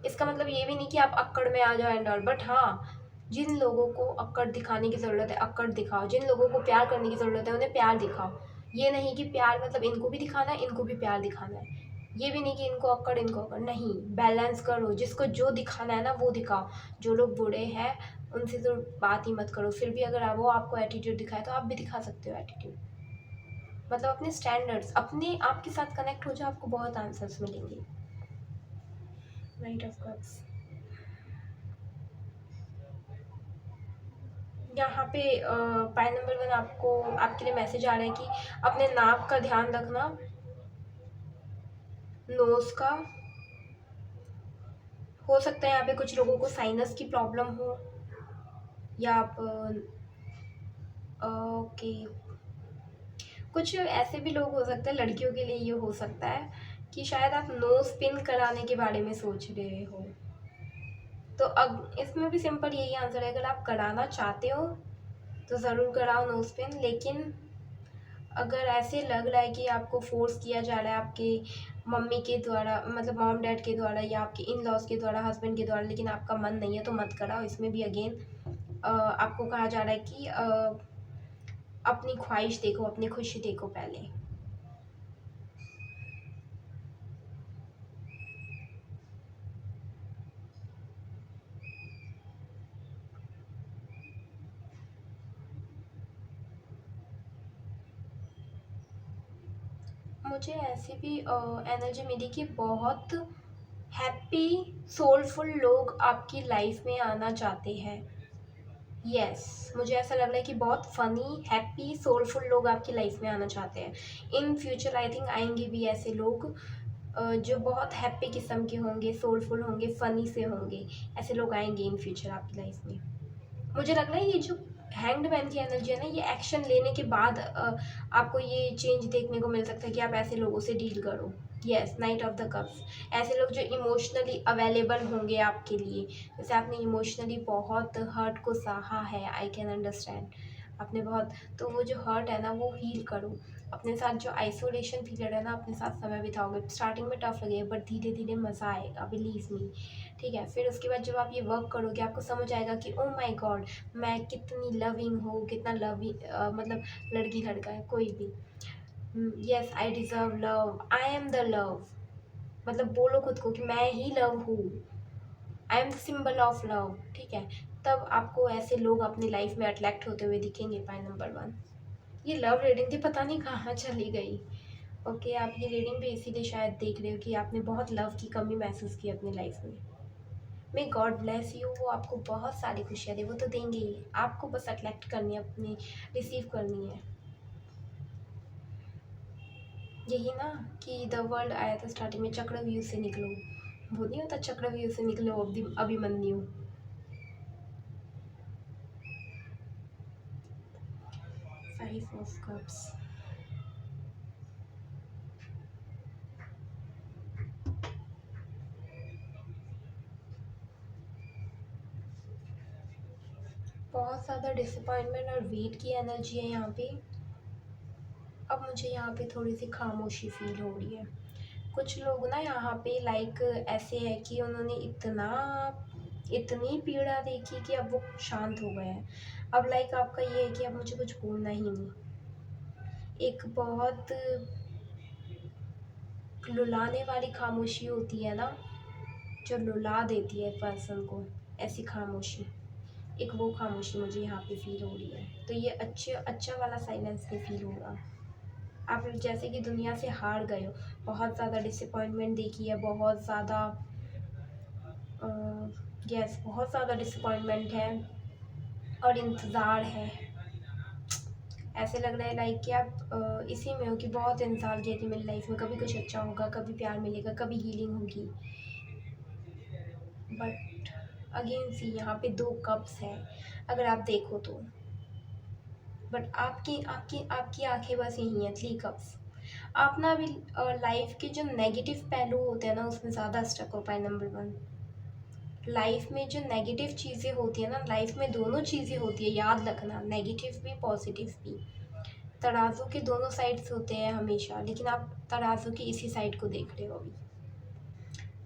इसका मतलब ये भी नहीं कि आप अक्कड़ में आ जाओ एंड ऑल, बट हाँ, जिन लोगों को अक्कड़ दिखाने की ज़रूरत है अक्कड़ दिखाओ, जिन लोगों को प्यार करने की ज़रूरत है उन्हें प्यार दिखाओ। ये नहीं कि प्यार मतलब इनको भी दिखाना है, इनको भी प्यार दिखाना है। ये भी नहीं कि इनको अक्कड़ इनको अक्कड़, नहीं, बैलेंस करो, जिसको जो दिखाना है ना वो दिखाओ। जो लोग बुरे हैं उनसे तो बात ही मत करो, फिर भी अगर वो आपको एटीट्यूड दिखाए तो आप भी दिखा सकते हो एटीट्यूड। मतलब अपने स्टैंडर्ड्स, अपने आप के साथ कनेक्ट हो जाओ, आपको बहुत आंसर्स मिलेंगे। नाइट ऑफ कप्स यहाँ पे पाई नंबर 1 आपको आपके लिए मैसेज आ रहा है कि अपने नाक का ध्यान रखना, नोज का। हो सकता है यहाँ पे कुछ लोगों को साइनस की प्रॉब्लम हो, या आप ओके, कुछ ऐसे भी लोग हो सकते हैं, लड़कियों के लिए ये हो सकता है कि शायद आप नोज पिन कराने के बारे में सोच रहे हो। तो अब इसमें भी सिंपल यही आंसर है, अगर आप कराना चाहते हो तो ज़रूर कराओ नोज पिन। लेकिन अगर ऐसे लग रहा है कि आपको फोर्स किया जा रहा है आपके मम्मी के द्वारा, मतलब मॉम डैड के द्वारा, या आपके इन लॉज के द्वारा, हस्बैंड के द्वारा, लेकिन आपका मन नहीं है, तो मत कराओ। इसमें भी अगेन आपको कहा जा रहा है कि अपनी ख्वाहिश देखो, अपनी खुशी देखो पहले। मुझे ऐसी भी एनर्जी मिली कि बहुत हैप्पी सोलफुल लोग आपकी लाइफ में आना चाहते हैं। यस, मुझे ऐसा लग रहा है कि बहुत फ़नी हैप्पी सोलफुल लोग आपकी लाइफ में आना चाहते हैं। इन फ्यूचर आई थिंक आएंगे भी ऐसे लोग, जो बहुत हैप्पी किस्म के होंगे, सोलफुल होंगे, फ़नी से होंगे। ऐसे लोग आएंगे इन फ्यूचर आपकी लाइफ में। मुझे लग रहा है ये जो हैंग्ड मैन की एनर्जी है ना, ये एक्शन लेने के बाद आपको ये चेंज देखने को मिल सकता है कि आप ऐसे लोगों से डील करो। Yes, night of the cups, ऐसे लोग जो इमोशनली अवेलेबल होंगे आपके लिए। जैसे आपने इमोशनली बहुत हर्ट को सहा है, आई कैन अंडरस्टैंड, आपने बहुत, तो वो जो हर्ट है ना वो हील करो। अपने साथ जो आइसोलेशन फील है ना, अपने साथ समय बिताओगे, स्टार्टिंग में टफ लगेगा बट धीरे धीरे मज़ा आएगा, बिलीव मी। ठीक है, फिर उसके बाद जब आप ये वर्क करोगे आपको समझ आएगा कि ओ माय गॉड, मैं कितनी लविंग हूँ, कितना लविंग, मतलब लड़की लड़का है कोई भी, yes I deserve love, I am the love. मतलब बोलो खुद को कि मैं ही लव हूँ, I am the symbol of love. ठीक है, तब आपको ऐसे लोग अपनी लाइफ में अट्रैक्ट होते हुए दिखेंगे। पॉइंट नंबर 1, ये लव रीडिंग थी, पता नहीं कहाँ चली गई। ओके, आप ये रीडिंग भी इसीलिए शायद देख रहे हो कि आपने बहुत लव की कमी महसूस की अपनी लाइफ में। मे गॉड ब्लेस यू, वो आपको बहुत सारी खुशियाँ दे, वो तो देंगे ही, आपको बस अट्रैक्ट करनी है, अपनी रिसीव करनी है। यही ना कि द वर्ल्ड आया था स्टार्टिंग में, चक्रव्यूह से निकलो, वो नहीं होता चक्रव्यूह से निकलो अभिमन्यु। फाइव ऑफ कप्स, बहुत ज़्यादा डिसअपॉइंटमेंट और वेट की एनर्जी है यहाँ पे। अब मुझे यहाँ पे थोड़ी सी खामोशी फील हो रही है। कुछ लोग ना यहाँ पे लाइक ऐसे है कि उन्होंने इतनी पीड़ा देखी कि अब वो शांत हो गए हैं। अब लाइक आपका ये है कि अब मुझे कुछ बोलना ही नहीं, एक बहुत लुलाने वाली खामोशी होती है ना, जो लुला देती है पर्सन को, ऐसी खामोशी, एक वो खामोशी मुझे यहाँ पे फील हो रही है। तो ये अच्छा वाला साइलेंस नहीं फील होगा। आप जैसे कि दुनिया से हार गए हो, बहुत ज़्यादा डिसअपॉइंटमेंट देखी है, बहुत ज़्यादा यस बहुत ज़्यादा डिसअपॉइंटमेंट है और इंतज़ार है। ऐसे लग रहा है लाइक कि आप इसी में हो कि बहुत इंतज़ार किया कि मेरी लाइफ में कभी कुछ अच्छा होगा, कभी प्यार मिलेगा, कभी हीलिंग होगी। बट अगेन सी यहाँ पे 2 कप्स हैं अगर आप देखो तो। बट आपकी आपकी आपकी आंखें बस यही हैं, 3 कप्स। आप ना अभी लाइफ के जो नेगेटिव पहलू होते हैं ना, उसमें ज़्यादा स्टक हो पाए। नंबर 1, लाइफ में जो नेगेटिव चीज़ें होती है ना, लाइफ में दोनों चीज़ें होती है, याद रखना, नेगेटिव भी पॉजिटिव भी। तराजू के दोनों साइड्स होते हैं हमेशा, लेकिन आप तराजू की इसी साइड को देख रहे हो अभी।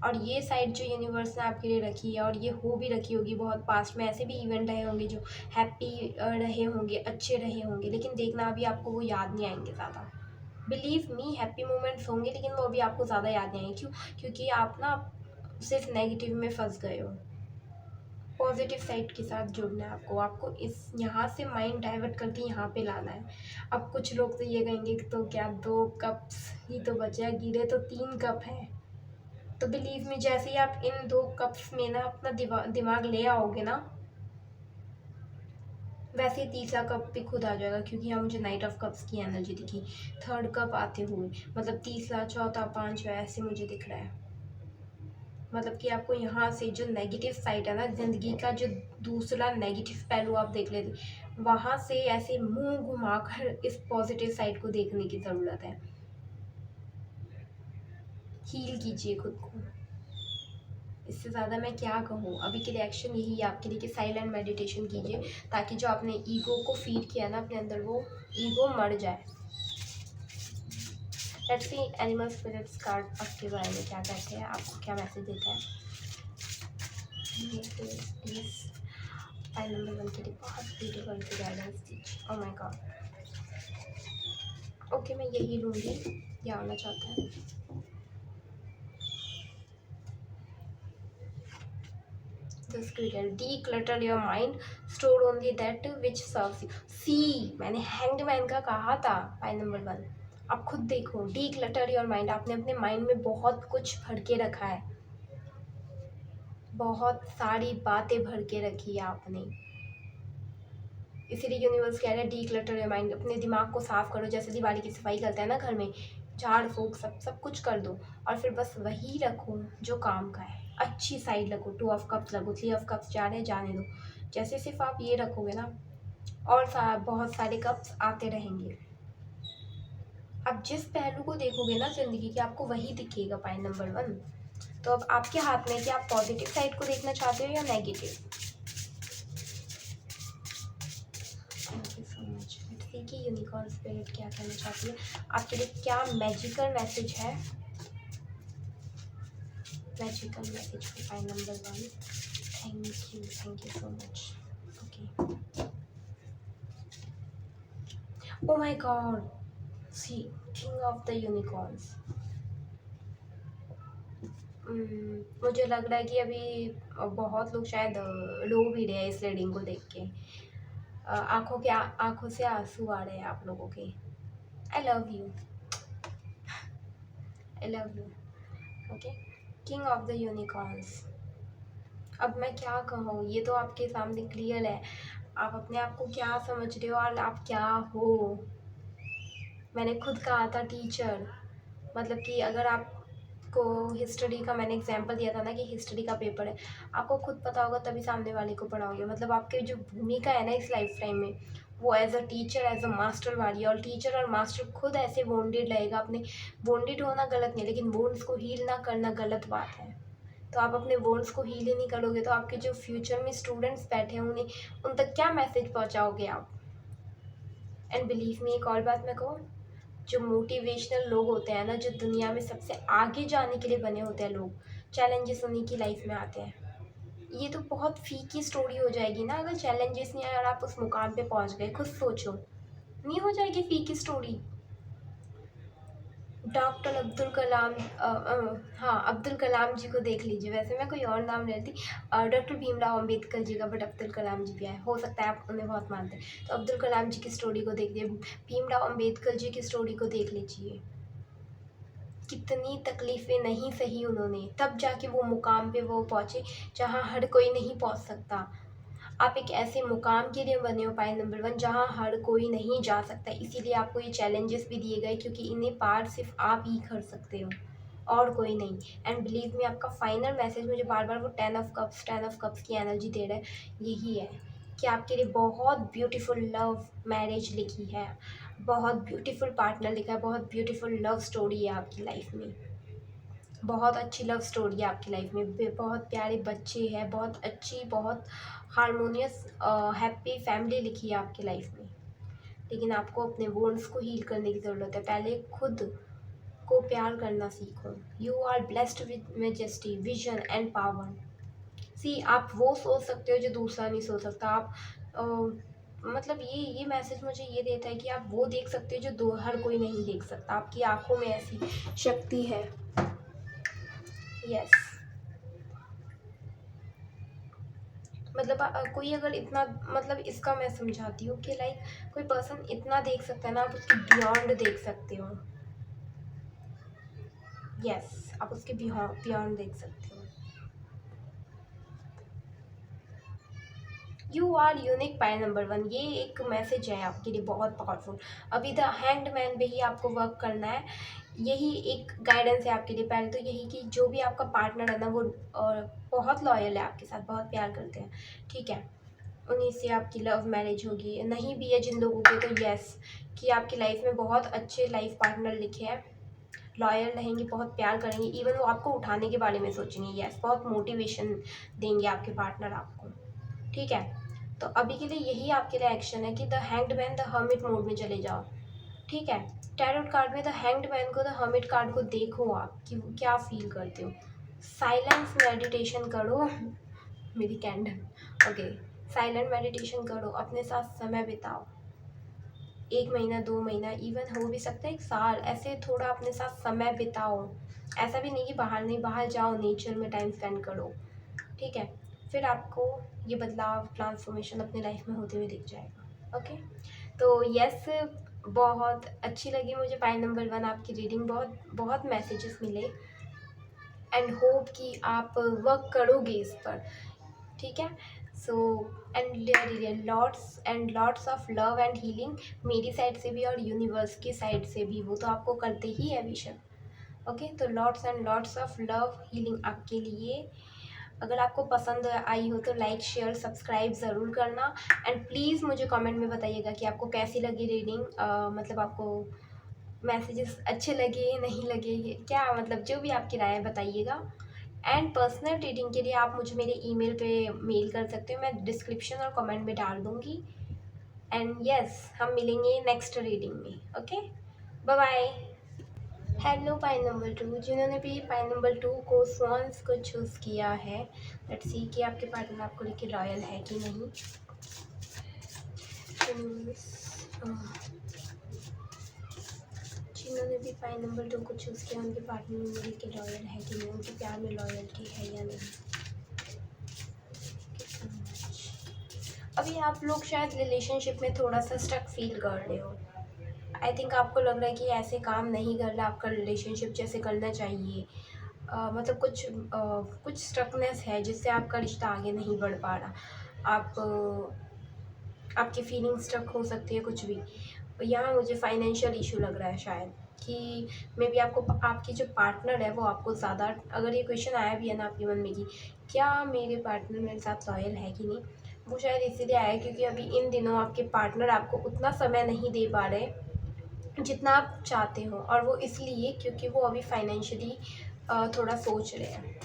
और ये साइड जो यूनिवर्स ने आपके लिए रखी है, और ये हो भी रखी होगी, बहुत पास्ट में ऐसे भी इवेंट रहे होंगे जो हैप्पी रहे होंगे, अच्छे रहे होंगे, लेकिन देखना अभी आपको वो याद नहीं आएंगे ज़्यादा। बिलीव मी, हैप्पी मोमेंट्स होंगे लेकिन वो अभी आपको ज़्यादा याद नहीं आएंगे। क्यों? क्योंकि आप ना सिर्फ नेगेटिव में फंस गए हो। पॉजिटिव साइड के साथ जुड़ना है आपको, आपको इस यहाँ से माइंड डाइवर्ट करके यहाँ पे लाना है। अब कुछ लोग तो ये कहेंगे कि तो क्या 2 कप्स ही तो बचे हैं, गिरे तो 3 कप हैं। तो बिलीव मी, जैसे ही आप इन 2 कप्स में ना अपना दिमाग ले आओगे ना, वैसे ही तीसरा कप भी खुद आ जाएगा। क्योंकि यहाँ मुझे नाइट ऑफ कप्स की एनर्जी दिखी, 3rd कप आते हुए, मतलब तीसरा, चौथा, 5वां ऐसे मुझे दिख रहा है। मतलब कि आपको यहाँ से जो नेगेटिव साइड है ना, ज़िंदगी का जो दूसरा नेगेटिव पहलू आप देख लेते, वहाँ से ऐसे मुंह घुमाकर इस पॉजिटिव साइड को देखने की ज़रूरत है। हील कीजिए खुद को, इससे ज़्यादा मैं क्या कहूँ। अभी के रिएक्शन यही है आपके लिए कि साइलेंट मेडिटेशन कीजिए, ताकि जो आपने ईगो को फीड किया ना अपने अंदर, वो ईगो मर जाए। Let's see animal spirits card आपके बारे में क्या कहते हैं, आपको क्या मैसेज देता है। प्लीज फाइल नंबर 1 के लिए बहुत ब्यूटीफुल सी गाइडेंस दीजिए। ओह माय गॉड, ओके मैं यही लूँगी, क्या होना चाहता है। This critical, declutter your mind, store only that which serves you. सी, मैंने हैंग्ड मैन का कहा था, फाइल नंबर 1। आप खुद देखो, declutter your mind, आपने अपने माइंड में बहुत कुछ भर के रखा है, बहुत सारी बातें भर के रखी है आपने। इसीलिए यूनिवर्स कह रहा है declutter your mind, अपने दिमाग को साफ करो। जैसे दिवाली की सफाई करते हैं ना घर में, झाड़ फूक सब कुछ कर दो, और फिर बस वही रखो जो काम का है। अच्छी साइड रखो, 2 ऑफ कप्स रखो, 3 ऑफ कप्स जा रहे जाने दो। जैसे सिर्फ आप ये रखोगे ना, और बहुत सारे कप्स आते रहेंगे। आप जिस पहलू को देखोगे ना ज़िंदगी के, आपको वही दिखेगा, पॉइंट नंबर 1। तो अब आपके हाथ में कि आप पॉजिटिव साइड को देखना चाहते हो या negative. Thank you so much. Let's see कि यूनिकॉर्न स्पिरिट क्या कहना चाहती है आपके लिए, क्या मैजिकल मैसेज है। Magical message for point number 1। Thank you so much. Okay, oh my God, see king of the unicorns. मुझे लग रहा है कि अभी बहुत लोग शायद रो भी रहे हैं इस रीडिंग को देख के। आंखों से आंसू आ रहे हैं आप लोगों के। I love you, I love you. Okay, king of the unicorns. अब मैं क्या कहूँ, ये तो आपके सामने क्लियर है। आप अपने आप को क्या समझ रहे हो और आप क्या हो। मैंने खुद कहा था टीचर, मतलब कि अगर आपको हिस्ट्री का मैंने एग्जांपल दिया था ना कि हिस्ट्री का पेपर है, आपको खुद पता होगा तभी सामने वाले को पढ़ाओगे। मतलब आपकी जो भूमिका है ना इस लाइफ टाइम में, वो as a teacher, as a master वाली है। और टीचर और मास्टर खुद ऐसे वोंडेड रहेगा। अपने वोंडेड होना गलत नहीं है, लेकिन वोन्ड्स को हील ना करना गलत बात है। तो आप अपने वोन्ड्स को हील ही नहीं करोगे तो आपके जो फ्यूचर में स्टूडेंट्स बैठे हैं उन्हें, उन तक क्या मैसेज पहुँचाओगे आप। एंड बिलीव मी, एक और बात मैं कहूँ, जो मोटिवेशनल लोग होते हैं ना, जो दुनिया में सबसे आगे जाने के लिए बने होते हैं लोग, चैलेंजेस उन्हीं की लाइफ में आते हैं। ये तो बहुत फीकी स्टोरी हो जाएगी ना अगर चैलेंजेस नहीं आए और आप उस मुकाम पे पहुंच गए। खुद सोचो, नहीं हो जाएगी फीकी स्टोरी। डॉक्टर अब्दुल कलाम हाँ, अब्दुल कलाम जी को देख लीजिए। वैसे मैं कोई और नाम लेती, डॉक्टर भीमराव अम्बेडकर जी का, बट अब्दुल कलाम जी भी आए, हो सकता है आप उन्हें बहुत मानते हैं। तो अब्दुल कलाम जी की स्टोरी को देखिए, भीमराव अम्बेडकर जी की स्टोरी को देख लीजिए। कितनी तकलीफ़ें नहीं सही उन्होंने, तब जाके वो मुकाम पे वो पहुँचे जहाँ हर कोई नहीं पहुँच सकता। आप एक ऐसे मुकाम के लिए बने हो पाए नंबर 1 जहाँ हर कोई नहीं जा सकता। इसीलिए आपको ये चैलेंजेस भी दिए गए, क्योंकि इन्हें पार सिर्फ़ आप ही कर सकते हो और कोई नहीं। एंड बिलीव मी, आपका फाइनल मैसेज मुझे बार-बार वो 10 ऑफ कप्स की एनर्जी दे रहा है, यही है कि आपके लिए बहुत ब्यूटीफुल लव मैरिज लिखी है, बहुत ब्यूटीफुल पार्टनर लिखा है, बहुत ब्यूटीफुल लव स्टोरी है आपकी लाइफ में। बहुत अच्छी लव स्टोरी है आपकी लाइफ में, बहुत प्यारे बच्चे हैं, बहुत अच्छी, बहुत हारमोनियस हैप्पी फैमिली लिखी है आपकी लाइफ में। लेकिन आपको अपने वोन्स को हील करने की ज़रूरत है। पहले खुद को प्यार करना सीखो। You are blessed with majesty, vision and power. See, आप वो सोच सकते हो जो दूसरा नहीं सोच सकता। आप मतलब ये मैसेज मुझे ये देता है कि आप वो देख सकते हो जो दो हर कोई नहीं देख सकता। आपकी आंखों में ऐसी शक्ति है। यस, मतलब कोई अगर इतना, मतलब इसका मैं समझाती हूँ कि लाइक कोई पर्सन इतना देख सकता है ना, आप उसके बियॉन्ड देख सकते हो। यस, आप उसके बियॉन्ड देख सकते हो। You are unique pile number 1, ये एक मैसेज है आपके लिए बहुत पावरफुल। अभी द हैंग्ड मैन पे ही आपको वर्क करना है। यही एक गाइडेंस है आपके लिए। पहले तो यही कि जो भी आपका पार्टनर है ना, वो बहुत लॉयल है आपके साथ, बहुत प्यार करते हैं, ठीक है। उन्हीं से आपकी लव मैरिज होगी। नहीं भी है जिन लोगों के, तो यस, कि आपकी लाइफ में बहुत अच्छे लाइफ पार्टनर लिखे हैं, लॉयल रहेंगे, बहुत प्यार करेंगे, इवन वो आपको उठाने के बारे में सोचेंगे। यस, बहुत मोटिवेशन देंगे आपके पार्टनर आपको, ठीक है। तो अभी के लिए यही आपके लिए एक्शन है कि the hanged man the hermit mode में चले जाओ, ठीक है। टैरोट कार्ड में द हैंग्ड मैन को, द हर्मिट कार्ड को देखो आप कि क्या फील करते हो। साइलेंस मेडिटेशन करो मेरी कैंडल, ओके। साइलेंट मेडिटेशन करो, अपने साथ समय बिताओ। 1 महीना, 2 महीना, इवन हो भी सकता है 1 साल, ऐसे थोड़ा अपने साथ समय बिताओ। ऐसा भी नहीं कि बाहर नहीं, बाहर जाओ, नेचर में टाइम स्पेंड करो, ठीक है। फिर आपको ये बदलाव, ट्रांसफॉर्मेशन अपने लाइफ में होते हुए दिख जाएगा, ओके। तो यस, बहुत अच्छी लगी मुझे पाई नंबर 1 आपकी रीडिंग। बहुत बहुत मैसेजेस मिले एंड होप कि आप वर्क करोगे इस पर, ठीक है। So and lots of love and healing, मेरी साइड से भी और यूनिवर्स की साइड से भी, वो तो आपको करते ही है विशन, ओके। तो lots and lots of love healing आपके लिए। अगर आपको पसंद आई हो तो लाइक शेयर सब्सक्राइब ज़रूर करना। एंड प्लीज़ मुझे कमेंट में बताइएगा कि आपको कैसी लगी रीडिंग, मतलब आपको मैसेजेस अच्छे लगे, नहीं लगे, क्या मतलब, जो भी आपकी राय है बताइएगा। एंड पर्सनल रीडिंग के लिए आप मुझे मेरे ईमेल पे मेल कर सकते हो, मैं डिस्क्रिप्शन और कमेंट में डाल दूँगी। एंड यस, हम मिलेंगे नेक्स्ट रीडिंग में, okay. Bye bye. Hello pile number 2, जिन्होंने भी पाई नंबर 2 को स्वॉन्स को चूज़ किया है, लेट्स सी कि आपके पार्टनर आपको लेके लॉयल है कि नहीं। जिन्होंने भी पाई नंबर 2 को चूज़ किया, उनके पार्टनर में लेके लॉयल है कि नहीं, उनके प्यार में लॉयल्टी है या नहीं। अभी आप लोग शायद रिलेशनशिप में थोड़ा सा स्टक फील कर रहे हो। आई थिंक आपको लग रहा है कि ऐसे काम नहीं कर रहा आपका रिलेशनशिप जैसे करना चाहिए। मतलब कुछ स्टकनेस है जिससे आपका रिश्ता आगे नहीं बढ़ पा रहा। आपकी फीलिंग स्टक हो सकती है, कुछ भी। यहाँ मुझे फाइनेंशियल इशू लग रहा है शायद, कि मे बी आपकी जो पार्टनर है वो आपको ज़्यादा, अगर ये क्वेश्चन आया भी है ना आपके मन में कि क्या मेरे पार्टनर मेरे साथ लॉयल है कि नहीं, वो शायद इसीलिए आया है क्योंकि अभी इन दिनों आपके पार्टनर आपको उतना समय नहीं दे पा रहे जितना आप चाहते हो, और वो इसलिए क्योंकि वो अभी फाइनेंशियली थोड़ा सोच रहे हैं।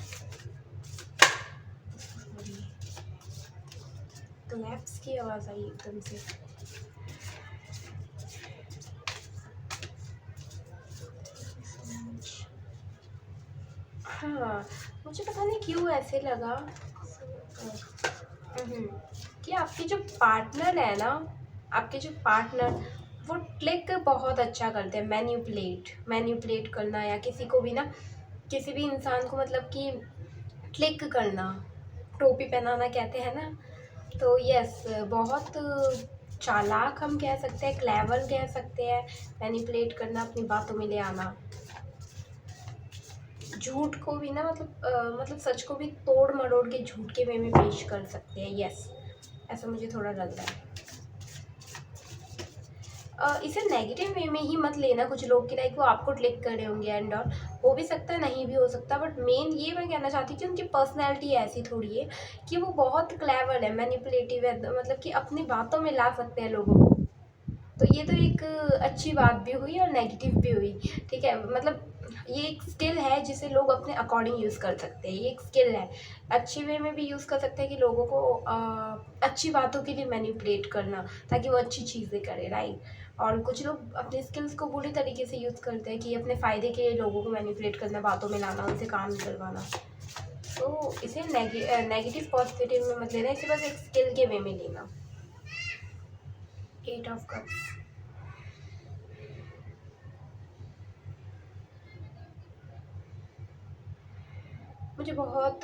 तो लैप्स की आवाज़ आई एकदम से। हाँ, मुझे पता नहीं क्यों ऐसे लगा कि आपके जो पार्टनर है ना, आपके जो पार्टनर वो ट्रिक बहुत अच्छा करते हैं, मैनिपुलेट करना, या किसी को भी ना, किसी भी इंसान को मतलब कि क्लिक करना, टोपी पहनाना कहते हैं ना। तो यस, बहुत चालाक हम कह सकते हैं, क्लेवर कह सकते हैं, मैनिपुलेट करना, अपनी बातों में ले आना, झूठ को भी ना मतलब मतलब सच को भी तोड़ मरोड़ के झूठ के वे में पेश कर सकते हैं। यस, ऐसा मुझे थोड़ा लग रहा है। इसे नेगेटिव वे में ही मत लेना, कुछ लोग की लाइक वो आपको क्लिक कर रहे होंगे एंड ऑल, हो भी सकता है नहीं भी हो सकता, बट मेन ये मैं कहना चाहती हूँ कि उनकी पर्सनैलिटी ऐसी थोड़ी है कि वो बहुत क्लेवर है, मैनिपुलेटिव है, मतलब कि अपनी बातों में ला सकते हैं लोगों को। तो ये तो एक अच्छी बात भी हुई और नेगेटिव भी हुई, ठीक है। मतलब ये एक स्किल है जिसे लोग अपने अकॉर्डिंग यूज़ कर सकते हैं, ये एक स्किल है। अच्छी वे में भी यूज़ कर सकते हैं कि लोगों को अच्छी बातों के लिए मैनिपुलेट करना, ताकि वो अच्छी चीज़ें करें, राइट। और कुछ लोग अपने स्किल्स को बुरी तरीके से यूज़ करते हैं कि अपने फ़ायदे के लिए लोगों को मैनिपुलेट करना, बातों में लाना, उनसे काम निकलवाना। तो इसे नेगेटिव पॉजिटिव में मत लेना, इसे बस एक स्किल के वे में लेना। 8 ऑफ कप्स। मुझे बहुत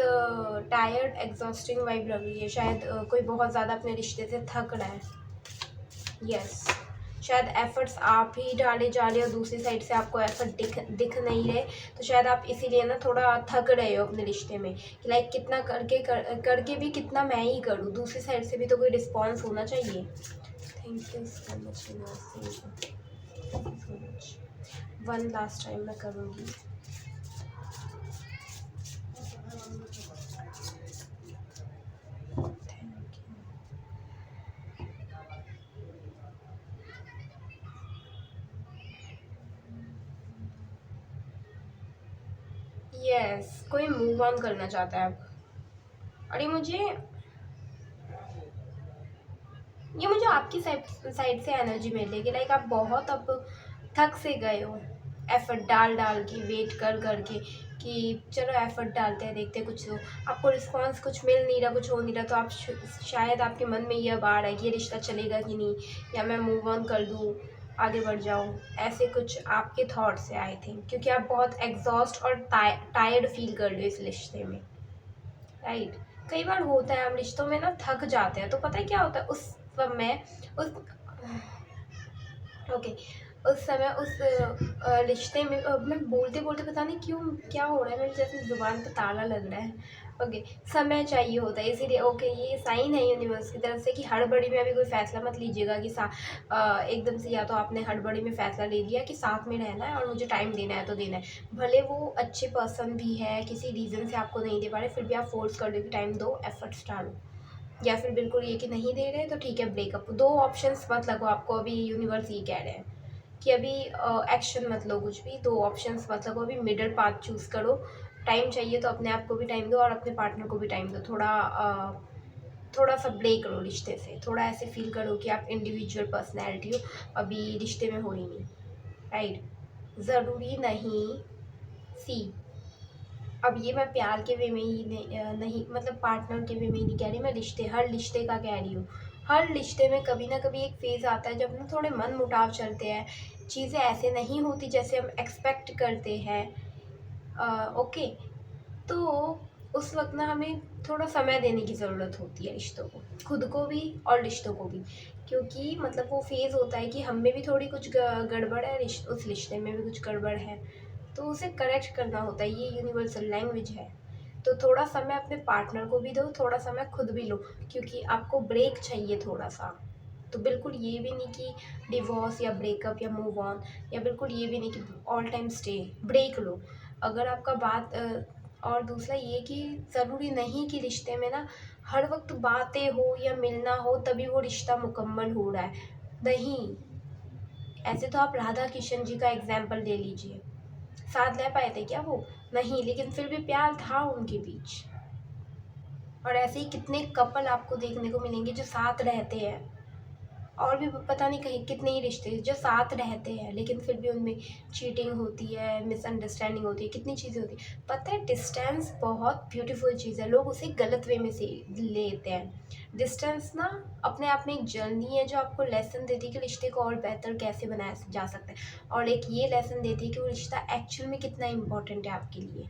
टायर्ड एग्जॉस्टिंग वाइब लग रही है, शायद कोई बहुत ज़्यादा अपने रिश्ते से थक रहा है। यस, शायद एफर्ट्स आप ही डाले जा रहे हो, दूसरी साइड से आपको एफर्ट दिख नहीं रहे, तो शायद आप इसीलिए ना थोड़ा थक रहे हो अपने रिश्ते में कि लाइक कितना करके भी कितना मैं ही करूँ, दूसरी साइड से भी तो कोई रिस्पॉन्स होना चाहिए। Thank you so much, so much. One last time मैं करूँगी। Thank you. यस, कोई मूव ऑन करना चाहता है अब। और ये मुझे आपकी साइड से एनर्जी मिल रही है, लाइक आप बहुत अब थक से गए हो, एफर्ट डाल डाल के, वेट कर कर के, कि चलो एफर्ट डालते हैं, देखते हैं कुछ हो, आपको रिस्पांस कुछ मिल नहीं रहा, कुछ हो नहीं रहा, तो आप शायद आपके मन में ये अब आ रहा है कि ये रिश्ता चलेगा कि नहीं, या मैं मूव ऑन कर दूँ, आगे बढ़ जाऊँ। ऐसे कुछ आपके थॉट्स है आई थिंक, क्योंकि आप बहुत एग्जॉस्ट और टायर्ड फील कर रहे हो इस रिश्ते में, राइट। कई बार होता है हम रिश्तों में ना थक जाते हैं, तो पता है क्या होता है उस समय, उस ओके, उस समय उस रिश्ते में मैं बोलते बोलते पता नहीं क्यों क्या हो रहा है, मेरे जैसे ज़ुबान पे ताला लग रहा है। ओके, समय चाहिए होता है, इसीलिए ओके, ये साइन है यूनिवर्स की तरफ से कि हड़बड़ी में अभी कोई फ़ैसला मत लीजिएगा कि एकदम से, या तो आपने हड़बड़ी में फ़ैसला ले लिया कि साथ में रहना है और मुझे टाइम देना है तो देना है, भले वो अच्छे पर्सन भी है, किसी रीज़न से आपको नहीं दे पा रहे, फिर भी आप फोर्स कर दो कि टाइम दो, एफर्ट्स डालो। या फिर बिल्कुल ये कि नहीं दे रहे तो ठीक है, ब्रेकअप। दो ऑप्शंस मत लगो, आपको अभी यूनिवर्स ये कह रहे हैं कि अभी एक्शन मत लो कुछ भी, दो ऑप्शंस मत लगो, अभी मिडल पाथ चूज़ करो। टाइम चाहिए तो अपने आप को भी टाइम दो और अपने पार्टनर को भी टाइम दो, थोड़ा सा ब्रेक लो रिश्ते से, थोड़ा ऐसे फील करो कि आप इंडिविजुअल पर्सनैलिटी हो, अभी रिश्ते में हो ही नहीं, राइट। ज़रूरी नहीं, सी, अब ये मैं प्यार के वे में ही नहीं, मतलब पार्टनर के वे में ही नहीं कह रही, मैं हर रिश्ते का कह रही हूँ। हर रिश्ते में कभी ना कभी एक फेज़ आता है जब ना थोड़े मन मुटाव चलते हैं, चीज़ें ऐसे नहीं होती जैसे हम एक्सपेक्ट करते हैं। ओके, तो उस वक्त ना हमें थोड़ा समय देने की ज़रूरत होती है रिश्तों को, खुद को भी और रिश्तों को भी, क्योंकि मतलब वो फेज़ होता है कि हम में भी थोड़ी कुछ गड़बड़ है, उस रिश्ते में भी कुछ गड़बड़ है, तो उसे करेक्ट करना होता है, ये यूनिवर्सल लैंग्वेज है। तो थोड़ा समय अपने पार्टनर को भी दो, थोड़ा समय खुद भी लो, क्योंकि आपको ब्रेक चाहिए थोड़ा सा। तो बिल्कुल ये भी नहीं कि डिवोर्स या ब्रेकअप या मूव ऑन, या बिल्कुल ये भी नहीं कि ऑल टाइम स्टे, ब्रेक लो अगर आपका बात और दूसरा ये कि ज़रूरी नहीं कि रिश्ते में ना हर वक्त बातें हो या मिलना हो तभी वो रिश्ता मुकम्मल हो रहा है, नहीं। ऐसे तो आप राधा किशन जी का एग्जाम्पल ले लीजिए, साथ रह पाए थे क्या वो? नहीं, लेकिन फिर भी प्यार था उनके बीच। और ऐसे ही कितने कपल आपको देखने को मिलेंगे जो साथ रहते हैं, और भी पता नहीं कहीं कितने ही रिश्ते जो साथ रहते हैं लेकिन फिर भी उनमें चीटिंग होती है, मिसअंडरस्टैंडिंग होती है, कितनी चीज़ें होती हैं। पता है डिस्टेंस बहुत ब्यूटीफुल चीज़ है, लोग उसे गलत वे में से लेते हैं। डिस्टेंस ना अपने आप में एक जर्नी है जो आपको लेसन देती है कि रिश्ते को और बेहतर कैसे बनाया जा सकता है, और एक ये लेसन देती है कि वो रिश्ता एक्चुअल में कितना इम्पोर्टेंट है आपके लिए।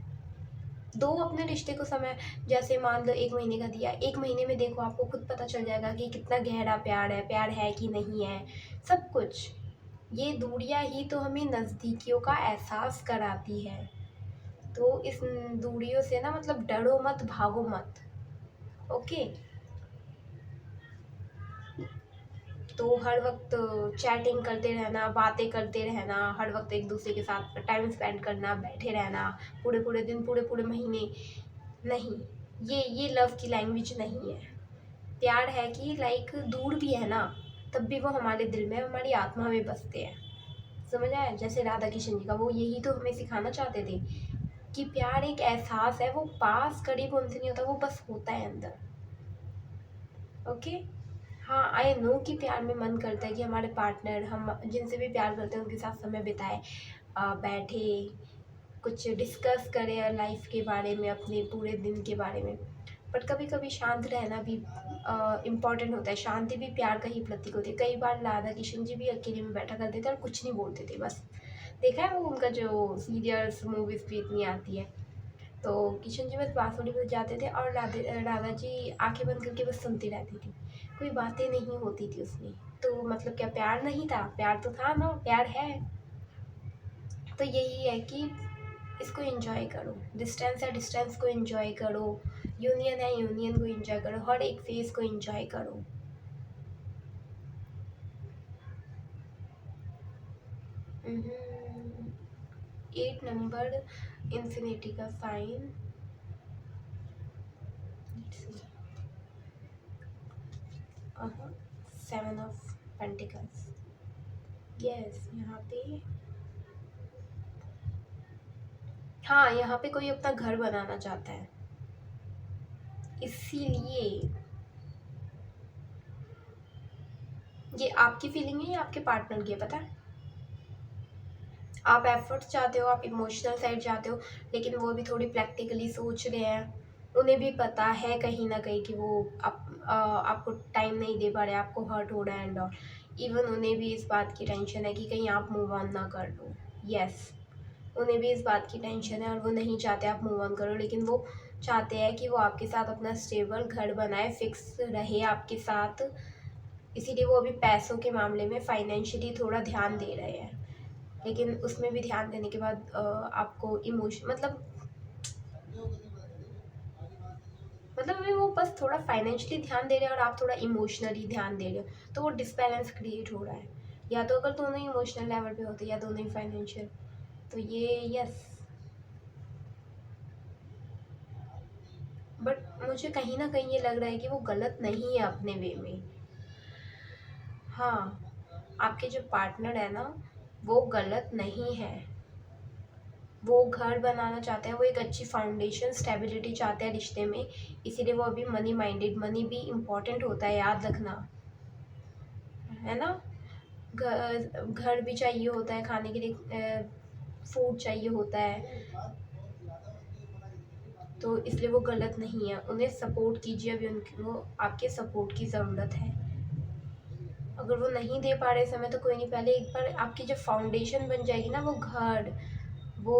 दो अपने रिश्ते को समय, जैसे मान लो 1 महीने का दिया, 1 महीने में देखो आपको खुद पता चल जाएगा कि कितना गहरा प्यार है कि नहीं है, सब कुछ। ये दूरियां ही तो हमें नज़दीकियों का एहसास कराती है। तो इस दूरियों से ना मतलब डरो मत, भागो मत। ओके। तो हर वक्त चैटिंग करते रहना, बातें करते रहना, हर वक्त एक दूसरे के साथ टाइम स्पेंड करना, बैठे रहना पूरे पूरे दिन, पूरे पूरे महीने, नहीं। ये लव की लैंग्वेज नहीं है। प्यार है कि लाइक दूर भी है ना, तब भी वो हमारे दिल में, हमारी आत्मा में बसते हैं। समझ आया? जैसे राधा किशन जी का, वो यही तो हमें सिखाना चाहते थे कि प्यार एक एहसास है, वो पास करीब उनसे नहीं होता, वो बस होता है अंदर। ओके। हाँ, आई नो कि प्यार में मन करता है कि हमारे पार्टनर, हम जिनसे भी प्यार करते हैं उनके साथ समय बिताए, बैठे, कुछ डिस्कस करें लाइफ के बारे में, अपने पूरे दिन के बारे में। बट कभी कभी शांत रहना भी इम्पॉर्टेंट होता है। शांति भी प्यार का ही प्रतीक होती है। कई बार राधा किशन जी भी अकेले में बैठा करते थे और कुछ नहीं बोलते थे, बस। देखा है वो उनका जो सीरियल्स मूवीज़ भी इतनी आती है, तो किशन जी बस बांसुरी बजाते थे और राधा जी आंखें बंद करके बस सुनती रहती थी। कोई बातें नहीं होती थी उसमें। तो मतलब क्या प्यार नहीं था? प्यार तो था ना, प्यार है। तो यही है कि इसको एंजॉय करो। डिस्टेंस है, डिस्टेंस को एंजॉय करो। यूनियन है, यूनियन को एंजॉय करो। हर एक फेज को एंजॉय करो। 8 नंबर इन्फिनिटी का साइन। 7 of pentacles. यस, यहाँ पे, हाँ, यहाँ पे कोई अपना घर बनाना चाहता है, इसीलिए। ये आपकी फीलिंग है या आपके पार्टनर की है, पता है? आप एफर्ट चाहते हो, आप इमोशनल साइड चाहते हो, लेकिन वो भी थोड़ी प्रैक्टिकली सोच रहे हैं। उन्हें भी पता है कहीं ना कहीं कि वो आपको टाइम नहीं दे पा रहे, आपको हर्ट हो रहा है एंड ऑल। इवन उन्हें भी इस बात की टेंशन है कि कहीं आप मूव ऑन ना कर लो। यस, उन्हें भी इस बात की टेंशन है और वो नहीं चाहते आप मूव ऑन करो, लेकिन वो चाहते हैं कि वो आपके साथ अपना स्टेबल घर बनाए, फिक्स रहे आपके साथ। इसीलिए वो अभी पैसों के मामले में फाइनेंशियली थोड़ा ध्यान दे रहे हैं, लेकिन उसमें भी ध्यान देने के बाद आपको इमोशन मतलब अभी वो बस थोड़ा फाइनेंशियली ध्यान दे रहे हैं और आप थोड़ा इमोशनली ध्यान दे रहे हो, तो वो डिसबैलेंस क्रिएट हो रहा है। या तो अगर दोनों इमोशनल लेवल पे होते या दोनों ही फाइनेंशियल, तो ये, यस। बट मुझे कहीं ना कहीं ये लग रहा है कि वो गलत नहीं है अपने वे में। हाँ, आपके जो पार्टनर है ना, वो गलत नहीं है। वो घर बनाना चाहते हैं, वो एक अच्छी फाउंडेशन, स्टेबिलिटी चाहते हैं रिश्ते में। इसीलिए वो अभी मनी माइंडेड, मनी भी इम्पोर्टेंट होता है, याद रखना, है ना? घर घर भी चाहिए होता है, खाने के लिए फूड चाहिए होता है, तो इसलिए वो गलत नहीं है। उन्हें सपोर्ट कीजिए, अभी उनको आपके सपोर्ट की ज़रूरत है। अगर वो नहीं दे पा रहे समय तो कोई नहीं, पहले एक बार आपकी जब फाउंडेशन बन जाएगी ना, वो घर, वो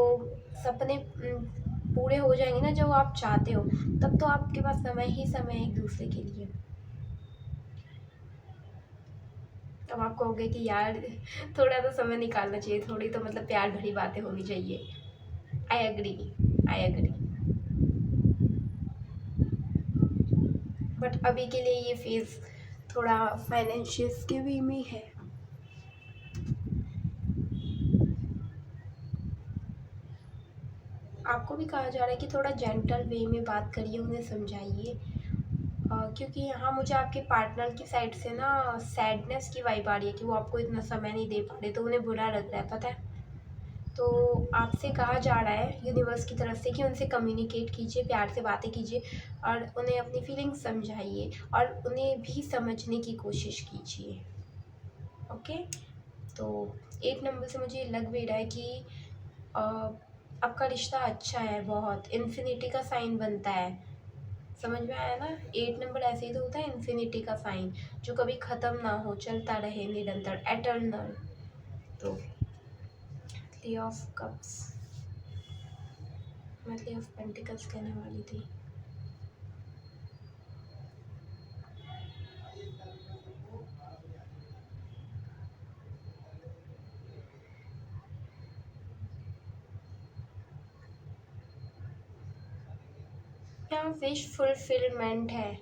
सपने पूरे हो जाएंगे ना जो आप चाहते हो, तब तो आपके पास समय ही समय है एक दूसरे के लिए। अब आप कहोगे कि यार थोड़ा तो समय निकालना चाहिए, थोड़ी तो मतलब प्यार भरी बातें होनी चाहिए। I agree, I agree. But अभी के लिए ये फेज़ थोड़ा फाइनेंशियल के वे में है। आपको भी कहा जा रहा है कि थोड़ा जेंटल वे में बात करिए, उन्हें समझाइए। क्योंकि यहाँ मुझे आपके पार्टनर की साइड से ना सैडनेस की वाइब आ रही है कि वो आपको इतना समय नहीं दे पा रहे, तो उन्हें बुरा लग रहा है, पता है? तो आपसे कहा जा रहा है यूनिवर्स की तरफ से कि उनसे कम्युनिकेट कीजिए, प्यार से बातें कीजिए और उन्हें अपनी फीलिंग्स समझाइए और उन्हें भी समझने की कोशिश कीजिए। ओके। तो 8 नंबर से मुझे लग भी रहा है कि अ, आपका रिश्ता अच्छा है बहुत। इन्फिनिटी का साइन बनता है, समझ में आया ना? 8 नंबर ऐसे ही तो होता है, इन्फिनिटी का साइन, जो कभी ख़त्म ना हो, चलता रहे निरंतर, एटर्नल। तो थ्री ऑफ कप्स, मैं थ्री ऑफ पेंटिकल्स कहने वाली थी। यहाँ विश फुलफिलमेंट है,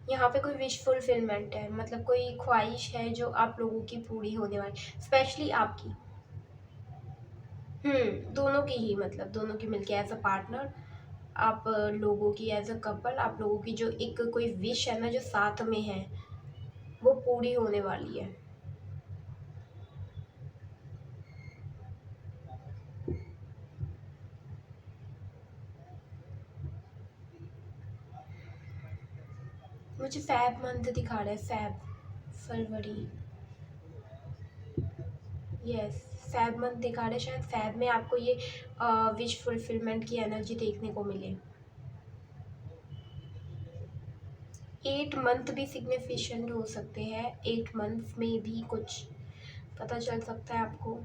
यहाँ पे कोई विश फुलफिलमेंट है, मतलब कोई ख्वाहिश है जो आप लोगों की पूरी होने वाली, स्पेशली आपकी। दोनों की ही, मतलब दोनों की मिलके एज अ पार्टनर, आप लोगों की एज अ कपल, आप लोगों की जो एक कोई विश है ना जो साथ में है, वो पूरी होने वाली है। मुझे फैब मंथ दिखा रहा है, फैब, फरवरी, यस, फैब मंथ दिखा रहा है, शायद फैब में आपको ये विश फुलफिलमेंट की एनर्जी देखने को मिले। 8 मंथ भी सिग्निफिकेंट हो सकते हैं, 8 मंथ में भी कुछ पता चल सकता है आपको।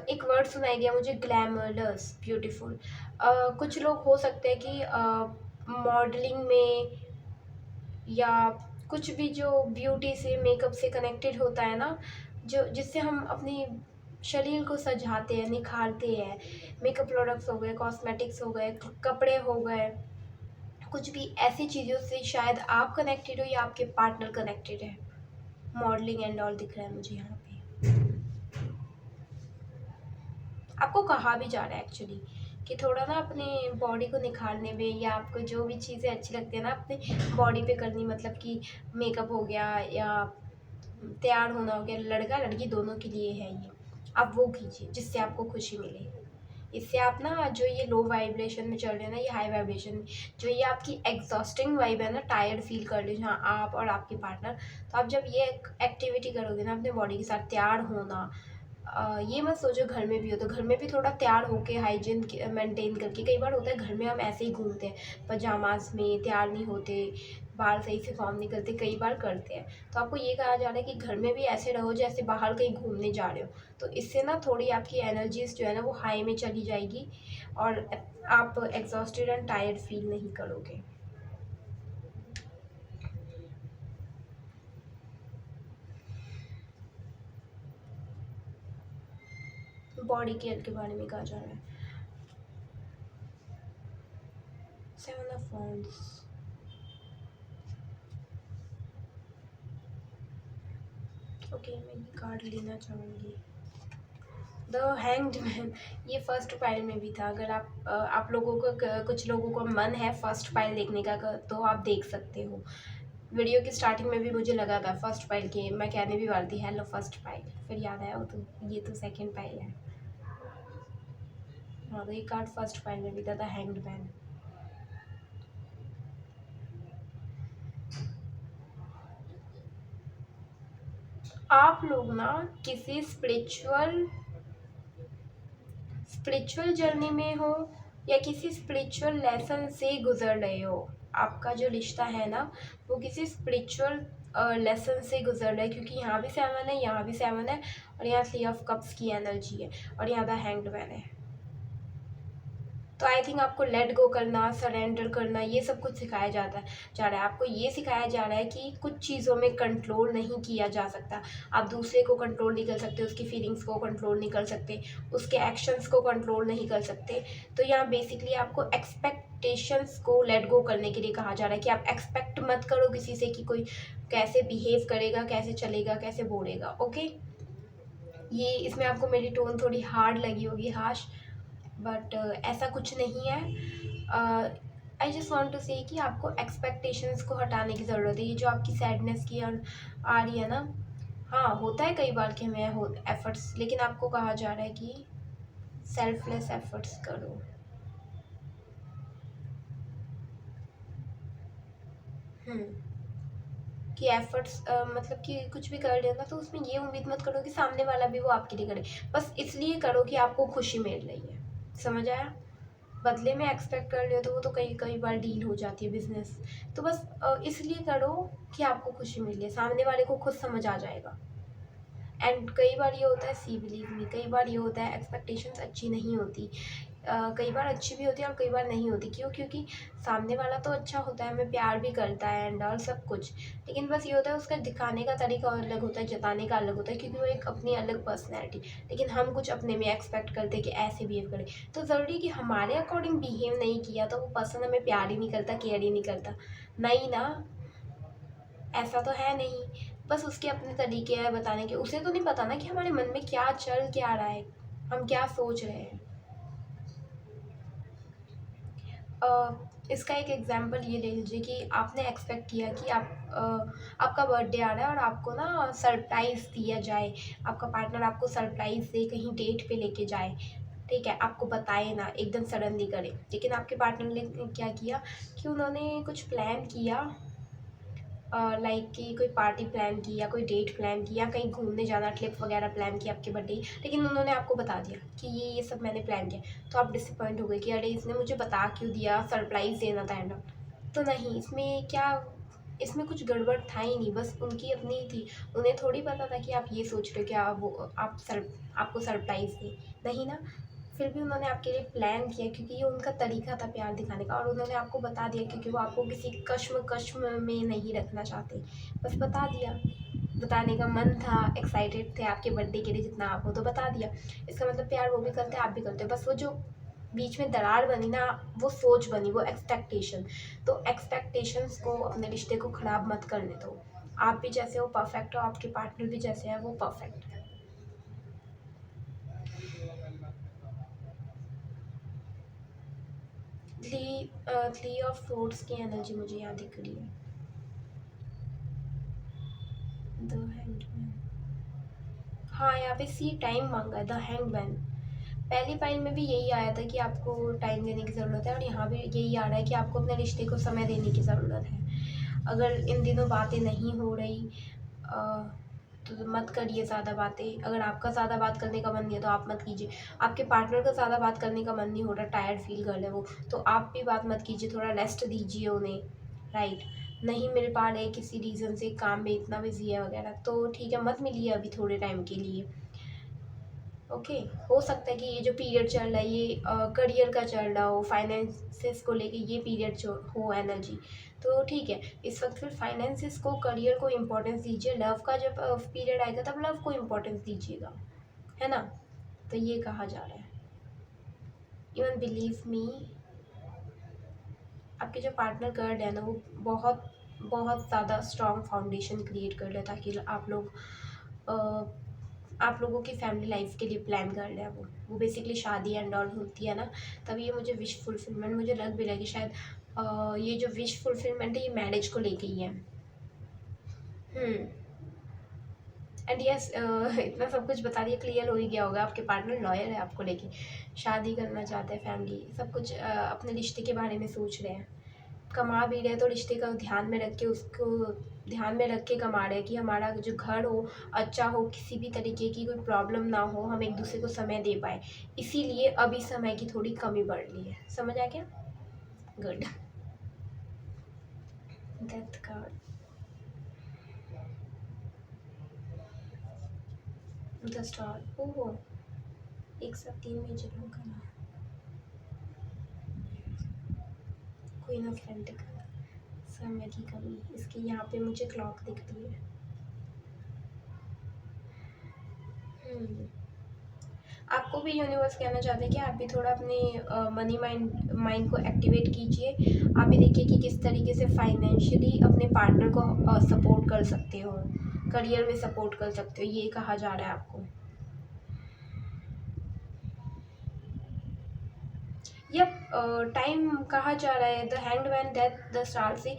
एक वर्ड सुनाई दिया मुझे, ग्लैमरस, ब्यूटीफुल। कुछ लोग हो सकते हैं कि मॉडलिंग में या कुछ भी जो ब्यूटी से, मेकअप से कनेक्टेड होता है ना, जो जिससे हम अपनी शरीर को सजाते हैं, निखारते हैं, मेकअप प्रोडक्ट्स हो गए, कॉस्मेटिक्स हो गए, कपड़े हो गए, कुछ भी ऐसी चीज़ों से शायद आप कनेक्टेड हो या आपके पार्टनर कनेक्टेड है। मॉडलिंग एंड ऑल दिख रहा है मुझे यहाँ पे। आपको कहा भी जा रहा है एक्चुअली कि थोड़ा ना अपने बॉडी को निखारने में, या आपको जो भी चीज़ें अच्छी लगती है ना अपने बॉडी पे करनी, मतलब कि मेकअप हो गया या तैयार होना हो गया, लड़का लड़की दोनों के लिए है ये, आप वो कीजिए जिससे आपको खुशी मिले। इससे आप ना जो ये लो वाइब्रेशन में चल रहे हैं ना, ये हाई वाइब्रेशन में, जो ये आपकी एग्जॉस्टिंग वाइब है ना, टायर्ड फील कर लीजिए हाँ आप और आपके पार्टनर, तो आप जब ये एक्टिविटी करोगे ना अपने बॉडी के साथ, तैयार होना, ये मत सोचो घर में भी हो तो घर में भी थोड़ा तैयार होके हाइजीन मेंटेन करके, कई बार होता है घर में हम ऐसे ही घूमते हैं पजामाज में, तैयार नहीं होते, बाल सही से फॉर्म नहीं करते, कई बार करते हैं, तो आपको ये कहा जा रहा है कि घर में भी ऐसे रहो जैसे बाहर कहीं घूमने जा रहे हो, तो इससे ना थोड़ी आपकी एनर्जीज जो है ना वो हाई में चली जाएगी और आप एग्जॉस्टेड एंड टायर्ड फील नहीं करोगे। बॉडी केयर के बारे में कहा जा रहा है, 7 ऑफ wands, ओके मैं ये कार्ड लेना चाहूँगी, द हैंग्ड मैन, ये फर्स्ट पाइल में भी था, अगर आप लोगों को कुछ लोगों को मन है फर्स्ट पाइल देखने का तो आप देख सकते हो। वीडियो की स्टार्टिंग में भी मुझे लगा था फर्स्ट पाइल के, मैं कहने भी वाली थी हेलो फर्स्ट पाइल, फिर याद आया वो तो ये तो सेकंड पाइल है। हाँ तो ये कार्ड फर्स्ट पाइल में भी था, द हैंग्ड मैन। आप लोग ना किसी स्पिरिचुअल जर्नी में हो या किसी स्पिरिचुअल लेसन से गुजर रहे हो, आपका जो रिश्ता है ना वो किसी स्पिरिचुअल लेसन से गुजर रहा है, क्योंकि यहाँ भी 7 है, यहाँ भी 7 है, और यहाँ 3 ऑफ कप्स की एनर्जी है, और यहाँ द हैंग्ड मैन है। तो आई थिंक आपको लेट गो करना, सरेंडर करना, ये सब कुछ सिखाया जा रहा है, आपको ये सिखाया जा रहा है कि कुछ चीज़ों में कंट्रोल नहीं किया जा सकता, आप दूसरे को कंट्रोल नहीं कर सकते, उसकी फीलिंग्स को कंट्रोल नहीं कर सकते, उसके एक्शंस को कंट्रोल नहीं कर सकते। तो यहाँ बेसिकली आपको एक्सपेक्टेशंस को लेट गो करने के लिए कहा जा रहा है कि आप एक्सपेक्ट मत करो किसी से कि कोई कैसे बिहेव करेगा, कैसे चलेगा, कैसे बोलेगा। ओके, ये इसमें आपको मेरी टोन थोड़ी हार्ड लगी होगी, हाश, बट ऐसा कुछ नहीं है। आई जस्ट वॉन्ट टू से कि आपको एक्सपेक्टेशंस को हटाने की ज़रूरत है, ये जो आपकी सैडनेस की आ रही है ना, हाँ होता है कई बार कि हमें हो एफर्ट्स, लेकिन आपको कहा जा रहा है कि सेल्फलेस एफर्ट्स करो। कि एफर्ट्स मतलब कि कुछ भी कर रहे हो ना तो उसमें ये उम्मीद मत करो कि सामने वाला भी वो आपके लिए करे, बस इसलिए करो कि आपको खुशी मिल रही है। समझ आया? बदले में एक्सपेक्ट कर रहे हो तो वो तो कई कई बार डील हो जाती है बिजनेस। तो बस इसलिए करो कि आपको खुशी मिले, सामने वाले को खुद समझ आ जाएगा। एंड कई बार ये होता है, सी बिलीव मी, कई बार ये होता है एक्सपेक्टेशंस अच्छी नहीं होती। कई बार अच्छी भी होती है और कई बार नहीं होती। क्यों? क्योंकि सामने वाला तो अच्छा होता है, हमें प्यार भी करता है एंड और सब कुछ, लेकिन बस ये होता है उसका दिखाने का तरीका अलग होता है, जताने का अलग होता है, क्योंकि वो एक अपनी अलग पर्सनैलिटी। लेकिन हम कुछ अपने में एक्सपेक्ट करते हैं कि ऐसे बिहेव करें, तो ज़रूरी है कि हमारे अकॉर्डिंग बिहेव नहीं किया तो वो पर्सन हमें प्यार ही नहीं करता, केयर ही नहीं करता। नहीं ना, ऐसा तो है नहीं। बस उसके अपने तरीके हैं बताने के, उसे तो नहीं पता ना कि हमारे मन में क्या चल क्या रहा है, हम क्या सोच रहे हैं। इसका एक एग्जांपल ये ले लीजिए कि आपने एक्सपेक्ट किया कि आपका बर्थडे आ रहा है और आपको ना सरप्राइज़ दिया जाए, आपका पार्टनर आपको सरप्राइज़ दे, कहीं डेट पे लेके जाए, ठीक है, आपको बताए ना, एकदम सडनली करे। लेकिन आपके पार्टनर ने क्या किया कि उन्होंने कुछ प्लान किया, लाइक कि कोई पार्टी प्लान की या कोई डेट प्लान की या कहीं घूमने जाना, ट्रिप वगैरह प्लान किया आपके बर्थडे, लेकिन उन्होंने आपको बता दिया कि ये सब मैंने प्लान किया। तो आप डिसअपॉइंट हो गए कि अरे इसने मुझे बता क्यों दिया, सरप्राइज़ देना था एंड ऑल। तो नहीं, इसमें क्या, इसमें कुछ गड़बड़ था ही नहीं, बस उनकी अपनी ही थी। उन्हें थोड़ी पता था कि आप ये सोच रहे हो कि आपको सरप्राइज़ दें, नहीं ना। फिर भी उन्होंने आपके लिए प्लान किया क्योंकि ये उनका तरीका था प्यार दिखाने का, और उन्होंने आपको बता दिया क्योंकि वो आपको किसी कश्म में नहीं रखना चाहते। बस बता दिया, बताने का मन था, एक्साइटेड थे आपके बर्थडे के लिए जितना आप हो, तो बता दिया। इसका मतलब प्यार वो भी करते हैं, आप भी करते हो। बस वो जो बीच में दरार बनी ना, वो सोच बनी, वो एक्सपेक्टेशन। तो एक्सपेक्टेशंस को, अपने रिश्ते को ख़राब मत करने दो। आप भी जैसे हो परफेक्ट हो, आपके पार्टनर भी जैसे है वो परफेक्ट है। थ्री ऑफ फ्रूट्स की एनर्जी मुझे यहाँ दिख रही है। द हैंगमैन, हाँ यहाँ पे सी टाइम मांगा है, द हैंगमैन। पहली फाइल में भी यही आया था कि आपको टाइम देने की ज़रूरत है, और यहाँ भी यही आ रहा है कि आपको अपने रिश्ते को समय देने की ज़रूरत है। अगर इन दिनों बातें नहीं हो रही तो मत करिए ज़्यादा बातें। अगर आपका ज़्यादा बात करने का मन नहीं है तो आप मत कीजिए। आपके पार्टनर का ज़्यादा बात करने का मन नहीं हो रहा, टायर्ड फील कर रहे हैं वो, तो आप भी बात मत कीजिए, थोड़ा रेस्ट दीजिए उन्हें, राइट। नहीं मिल पा रहे किसी रीज़न से, काम में इतना बिजी है वगैरह, तो ठीक है, मत मिलिए अभी थोड़े टाइम के लिए। ओके, हो सकता है कि ये जो पीरियड चल रहा है ये करियर का चल रहा हो, फाइनेंसेस को लेके ये पीरियड जो हो एनर्जी, तो ठीक है। इस वक्त फिर फाइनेंसेस को, करियर को इम्पोर्टेंस दीजिए। लव का जब पीरियड आएगा तब लव को इम्पोर्टेंस दीजिएगा, है ना। तो ये कहा जा रहा है। इवन बिलीव मी, आपके जो पार्टनर कर रहे हैं ना, वो बहुत बहुत ज़्यादा स्ट्रॉन्ग फाउंडेशन क्रिएट कर रहे हैं, ताकि आप लोगों की फैमिली लाइफ के लिए प्लान कर रहे हैं। वो बेसिकली शादी एंड ऑल होती है ना, तब ये मुझे विश फुलफिलमेंट मुझे लग भी रहा है कि शायद ये जो विश फुलफिलमेंट है ये मैरिज को लेके ही है। एंड यस, इतना सब कुछ बता दिया, क्लियर हो ही गया होगा, आपके पार्टनर लॉयल है आपको लेके, शादी करना चाहते हैं, फैमिली सब कुछ, अपने रिश्ते के बारे में सोच रहे हैं। कमा भी रहे तो रिश्ते का ध्यान में रख के, उसको ध्यान में रख के कमा रहे हैं कि हमारा जो घर हो अच्छा हो, किसी भी तरीके की कोई प्रॉब्लम ना हो, हम एक दूसरे को समय दे पाए। इसीलिए अभी समय की थोड़ी कमी बढ़ रही है। समझ आ गया? Good. Death card, the star, oh, एक साथ तीन मेजर करना, क्वीन ऑफ पेंटिकल, समय की कमी। इसकी यहाँ पे मुझे क्लॉक दिखती है। आपको भी यूनिवर्स कहना चाहते हैं कि आप भी थोड़ा अपने मनी माइंड को एक्टिवेट कीजिए। आप भी देखिए कि किस तरीके से फाइनेंशियली अपने पार्टनर को सपोर्ट कर सकते हो, करियर में सपोर्ट कर सकते हो, ये कहा जा रहा है आपको। यप, टाइम कहा जा रहा है, the hanged man, death, the star से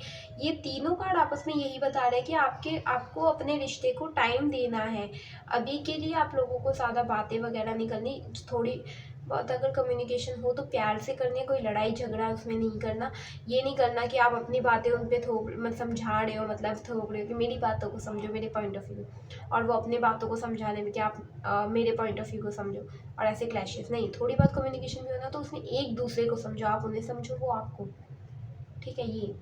ये तीनों कार्ड आपस में यही बता रहे हैं कि आपको अपने रिश्ते को टाइम देना है। अभी के लिए आप लोगों को ज़्यादा बातें वगैरह नहीं करनी, थोड़ी बहुत अगर कम्युनिकेशन हो तो प्यार से करनी है, कोई लड़ाई झगड़ा उसमें नहीं करना। ये नहीं करना कि आप अपनी बातें उन पे थोप मतलब समझा रहे हो, मतलब थोप रहे हो कि मेरी बातों को समझो, मेरे पॉइंट ऑफ व्यू, और वो अपने बातों को समझाने में कि आप मेरे पॉइंट ऑफ व्यू को समझो, और ऐसे क्लैशेस नहीं। थोड़ी बहुत कम्युनिकेशन भी होना तो उसमें एक दूसरे को समझो, आप उन्हें समझो, वो आपको। ठीक है, ये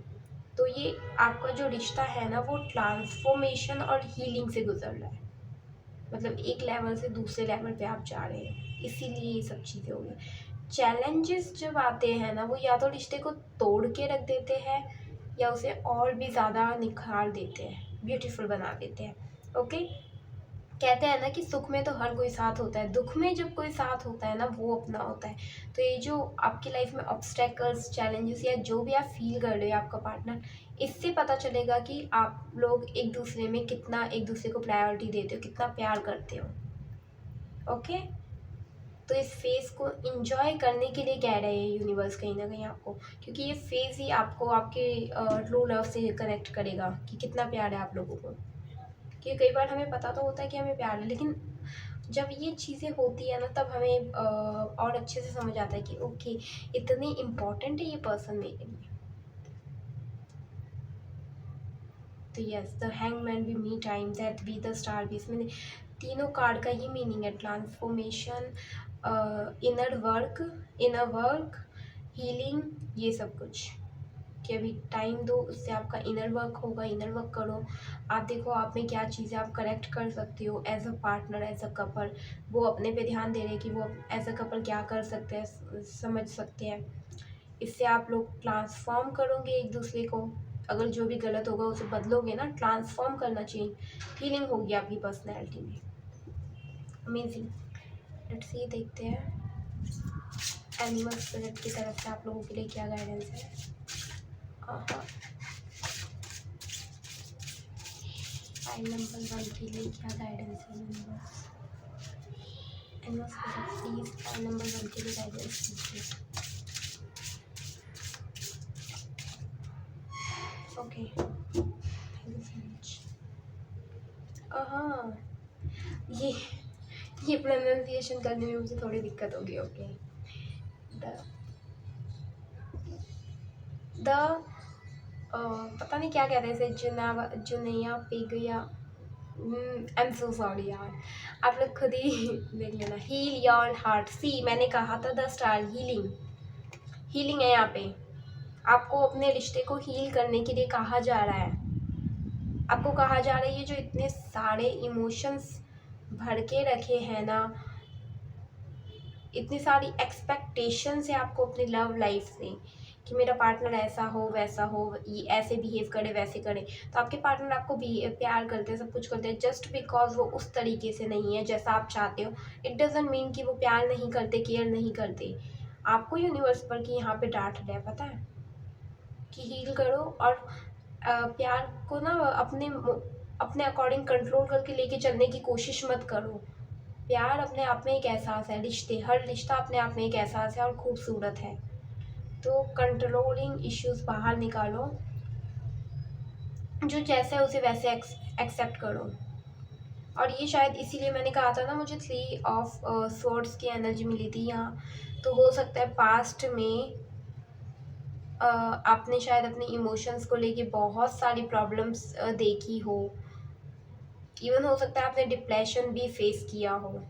तो ये आपका जो रिश्ता है ना वो ट्रांसफॉर्मेशन और हीलिंग से गुजर रहा है, मतलब एक लेवल से दूसरे लेवल पे आप जा रहे हैं, इसीलिए ये सब चीज़ें हो गई। चैलेंजेस जब आते हैं ना वो या तो रिश्ते को तोड़ के रख देते हैं या उसे और भी ज़्यादा निखार देते हैं, ब्यूटीफुल बना देते हैं। ओके, कहते हैं ना कि सुख में तो हर कोई साथ होता है, दुख में जब कोई साथ होता है ना वो अपना होता है। तो ये जो आपकी लाइफ में ऑब्स्टेकल्स, चैलेंजेस या जो भी आप फील कर रहे हो आपका पार्टनर, इससे पता चलेगा कि आप लोग एक दूसरे में कितना एक दूसरे को प्रायोरिटी देते हो, कितना प्यार करते हो। ओके, तो इस फेज़ को इंजॉय करने के लिए कह रहे हैं यूनिवर्स कहीं ना कहीं आपको, क्योंकि ये फेज़ ही आपको आपके ट्रू लव से कनेक्ट करेगा कि कितना प्यार है आप लोगों को। कि कई बार हमें पता तो होता है कि हमें प्यार है, लेकिन जब ये चीज़ें होती है ना तब हमें और अच्छे से समझ आता है कि ओके, इतनी इम्पोर्टेंट है ये पर्सन मेरे लिए। तो yes, the hangman be me time that be the star be, इसमें तीनों कार्ड का ही मीनिंग है, ट्रांसफॉर्मेशन, इनर वर्क, हीलिंग, ये सब कुछ। कि अभी टाइम दो, उससे आपका इनर वर्क होगा, इनर वर्क करो, आप देखो आप में क्या चीज़ें आप करेक्ट कर सकते हो as a partner, as a couple. वो अपने पे ध्यान दे रहे हैं कि वो एज अ कपल क्या कर सकते हैं, समझ सकते हैं। इससे आप लोग ट्रांसफॉर्म करोगे एक दूसरे को, अगर जो भी गलत होगा उसे बदलोगे ना, ट्रांसफॉर्म करना चाहिए, हीलिंग होगी आपकी पर्सनैलिटी में। अमेजिंग। लेट्स ये देखते हैं एनिमल स्पिरिट की तरफ से आप लोगों के लिए क्या गाइडेंस है। फाइल नंबर 1 के लिए क्या गाइडेंस है universe? Animal spirit please file number 1 के लिए गाइडेंस दीजिए। Okay, thank you so much. हाँ, ये प्रोनाउंसिएशन करने में मुझे थोड़ी दिक्कत होगी। ओके, द पता नहीं क्या कहते हैं इसे, जुनैया पिग या आई एम सो सॉरी यार, आप लोग खुद ही देख लेना। हील योर हार्ट, सी मैंने कहा था द स्टार, हीलिंग, हीलिंग है यहाँ पे। आपको अपने रिश्ते को हील करने के लिए कहा जा रहा है, आपको कहा जा रहा है ये जो इतने सारे इमोशंस भर के रखे हैं ना, इतनी सारी एक्सपेक्टेशंस है आपको अपनी लव लाइफ से कि मेरा पार्टनर ऐसा हो वैसा हो, ये ऐसे बिहेव करे वैसे करे। तो आपके पार्टनर आपको भी प्यार करते हैं, सब कुछ करते हैं, जस्ट बिकॉज वो उस तरीके से नहीं है जैसा आप चाहते हो, इट डजंट मीन कि वो प्यार नहीं करते, केयर नहीं करते। आपको यूनिवर्स पर कि यहाँ पे डांट रहा है, पता है कि हील करो और प्यार को ना अपने अकॉर्डिंग कंट्रोल करके लेके चलने की कोशिश मत करो। प्यार अपने आप में एक एहसास है, हर रिश्ता अपने आप में एक एहसास है और खूबसूरत है। तो कंट्रोलिंग इश्यूज बाहर निकालो, जो जैसा है उसे वैसे एक्सेप्ट करो। और ये शायद इसीलिए मैंने कहा था ना, मुझे 3 ऑफ स्वॉर्ड्स की एनर्जी मिली थी यहाँ। तो हो सकता है पास्ट में आपने शायद अपने इमोशंस को लेके बहुत सारी प्रॉब्लम्स देखी हो, इवन हो सकता है आपने डिप्रेशन भी फेस किया हो।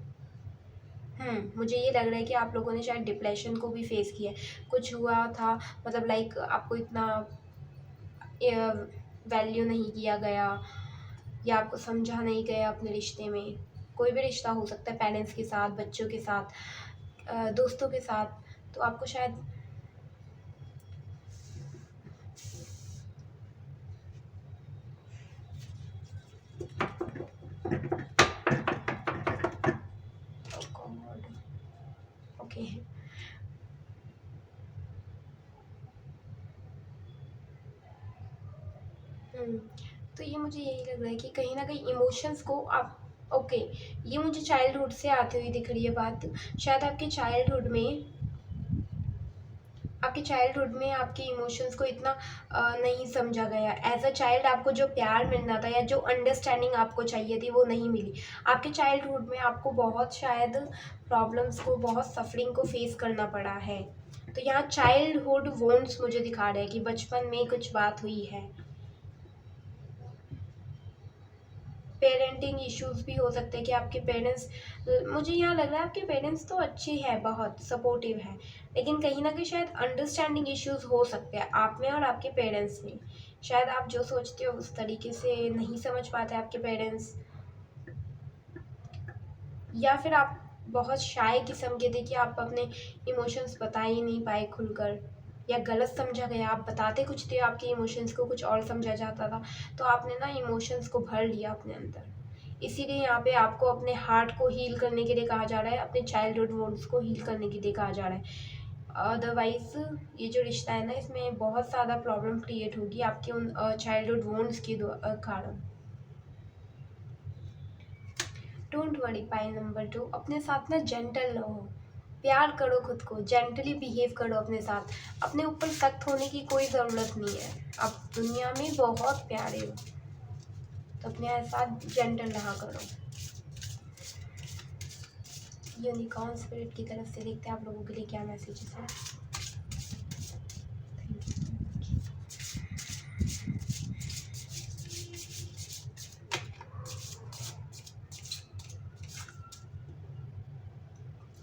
मुझे ये लग रहा है कि आप लोगों ने शायद डिप्रेशन को भी फेस किया है। कुछ हुआ था, मतलब लाइक आपको इतना वैल्यू नहीं किया गया या आपको समझा नहीं गया अपने रिश्ते में। कोई भी रिश्ता हो सकता है, पेरेंट्स के साथ, बच्चों के साथ, दोस्तों के साथ। तो आपको शायद ओके तो ये मुझे यही लग रहा है कि कहीं ना कहीं इमोशंस को आप ये मुझे चाइल्डहुड से आती हुई दिख रही है बात। शायद आपके चाइल्डहुड में आपके चाइल्डहुड में आपके इमोशंस को इतना नहीं समझा गया। एज अ चाइल्ड आपको जो प्यार मिलना था या जो अंडरस्टैंडिंग आपको चाहिए थी वो नहीं मिली। आपके चाइल्डहुड में आपको बहुत शायद प्रॉब्लम्स को, बहुत सफरिंग को फेस करना पड़ा है। तो यहाँ चाइल्डहुड वोंट्स मुझे दिखा रहे हैं कि बचपन में कुछ बात हुई है। पेरेंटिंग इश्यूज भी हो सकते हैं कि आपके पेरेंट्स, मुझे यहाँ लग रहा है आपके पेरेंट्स तो अच्छे हैं, बहुत सपोर्टिव हैं, लेकिन कहीं ना कहीं शायद अंडरस्टैंडिंग इश्यूज हो सकते हैं आप में और आपके पेरेंट्स में। शायद आप जो सोचते हो उस तरीके से नहीं समझ पाते आपके पेरेंट्स, या फिर आप बहुत शाय किस्म के थे कि आप अपने इमोशंस बता ही नहीं पाए खुलकर, या गलत समझा गया। आप बताते कुछ थे, आपके इमोशंस को कुछ और समझा जाता था, तो आपने ना इमोशंस को भर लिया अपने अंदर। इसीलिए यहाँ पे आपको अपने हार्ट को हील करने के लिए कहा जा रहा है, अपने चाइल्डहुड वोन्स को हील करने के लिए कहा जा रहा है। अदरवाइज ये जो रिश्ता है ना, इसमें बहुत ज़्यादा प्रॉब्लम क्रिएट होगी आपके उन चाइल्डहुड वोन्स के कारण। डोंट वरी पाई नंबर 2, अपने साथ ना जेंटल रहो, प्यार करो, खुद को जेंटली बिहेव करो अपने साथ। अपने ऊपर सख्त होने की कोई ज़रूरत नहीं है, आप दुनिया में बहुत प्यारे हो, तो अपने साथ जेंटल रहा करो। यूनिकॉर्न स्पिरिट की तरफ से देखते हैं आप लोगों के लिए क्या मैसेजेस है।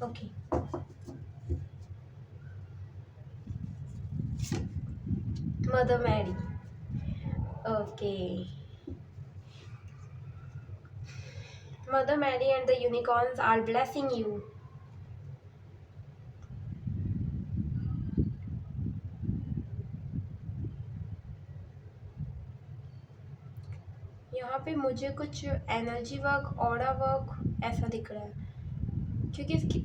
Okay, mother Mary. Okay, mother Mary and the unicorns are blessing you. यहाँ पे मुझे कुछ एनर्जी वर्क, ऑरा वर्क ऐसा दिख रहा है, क्योंकि इसकी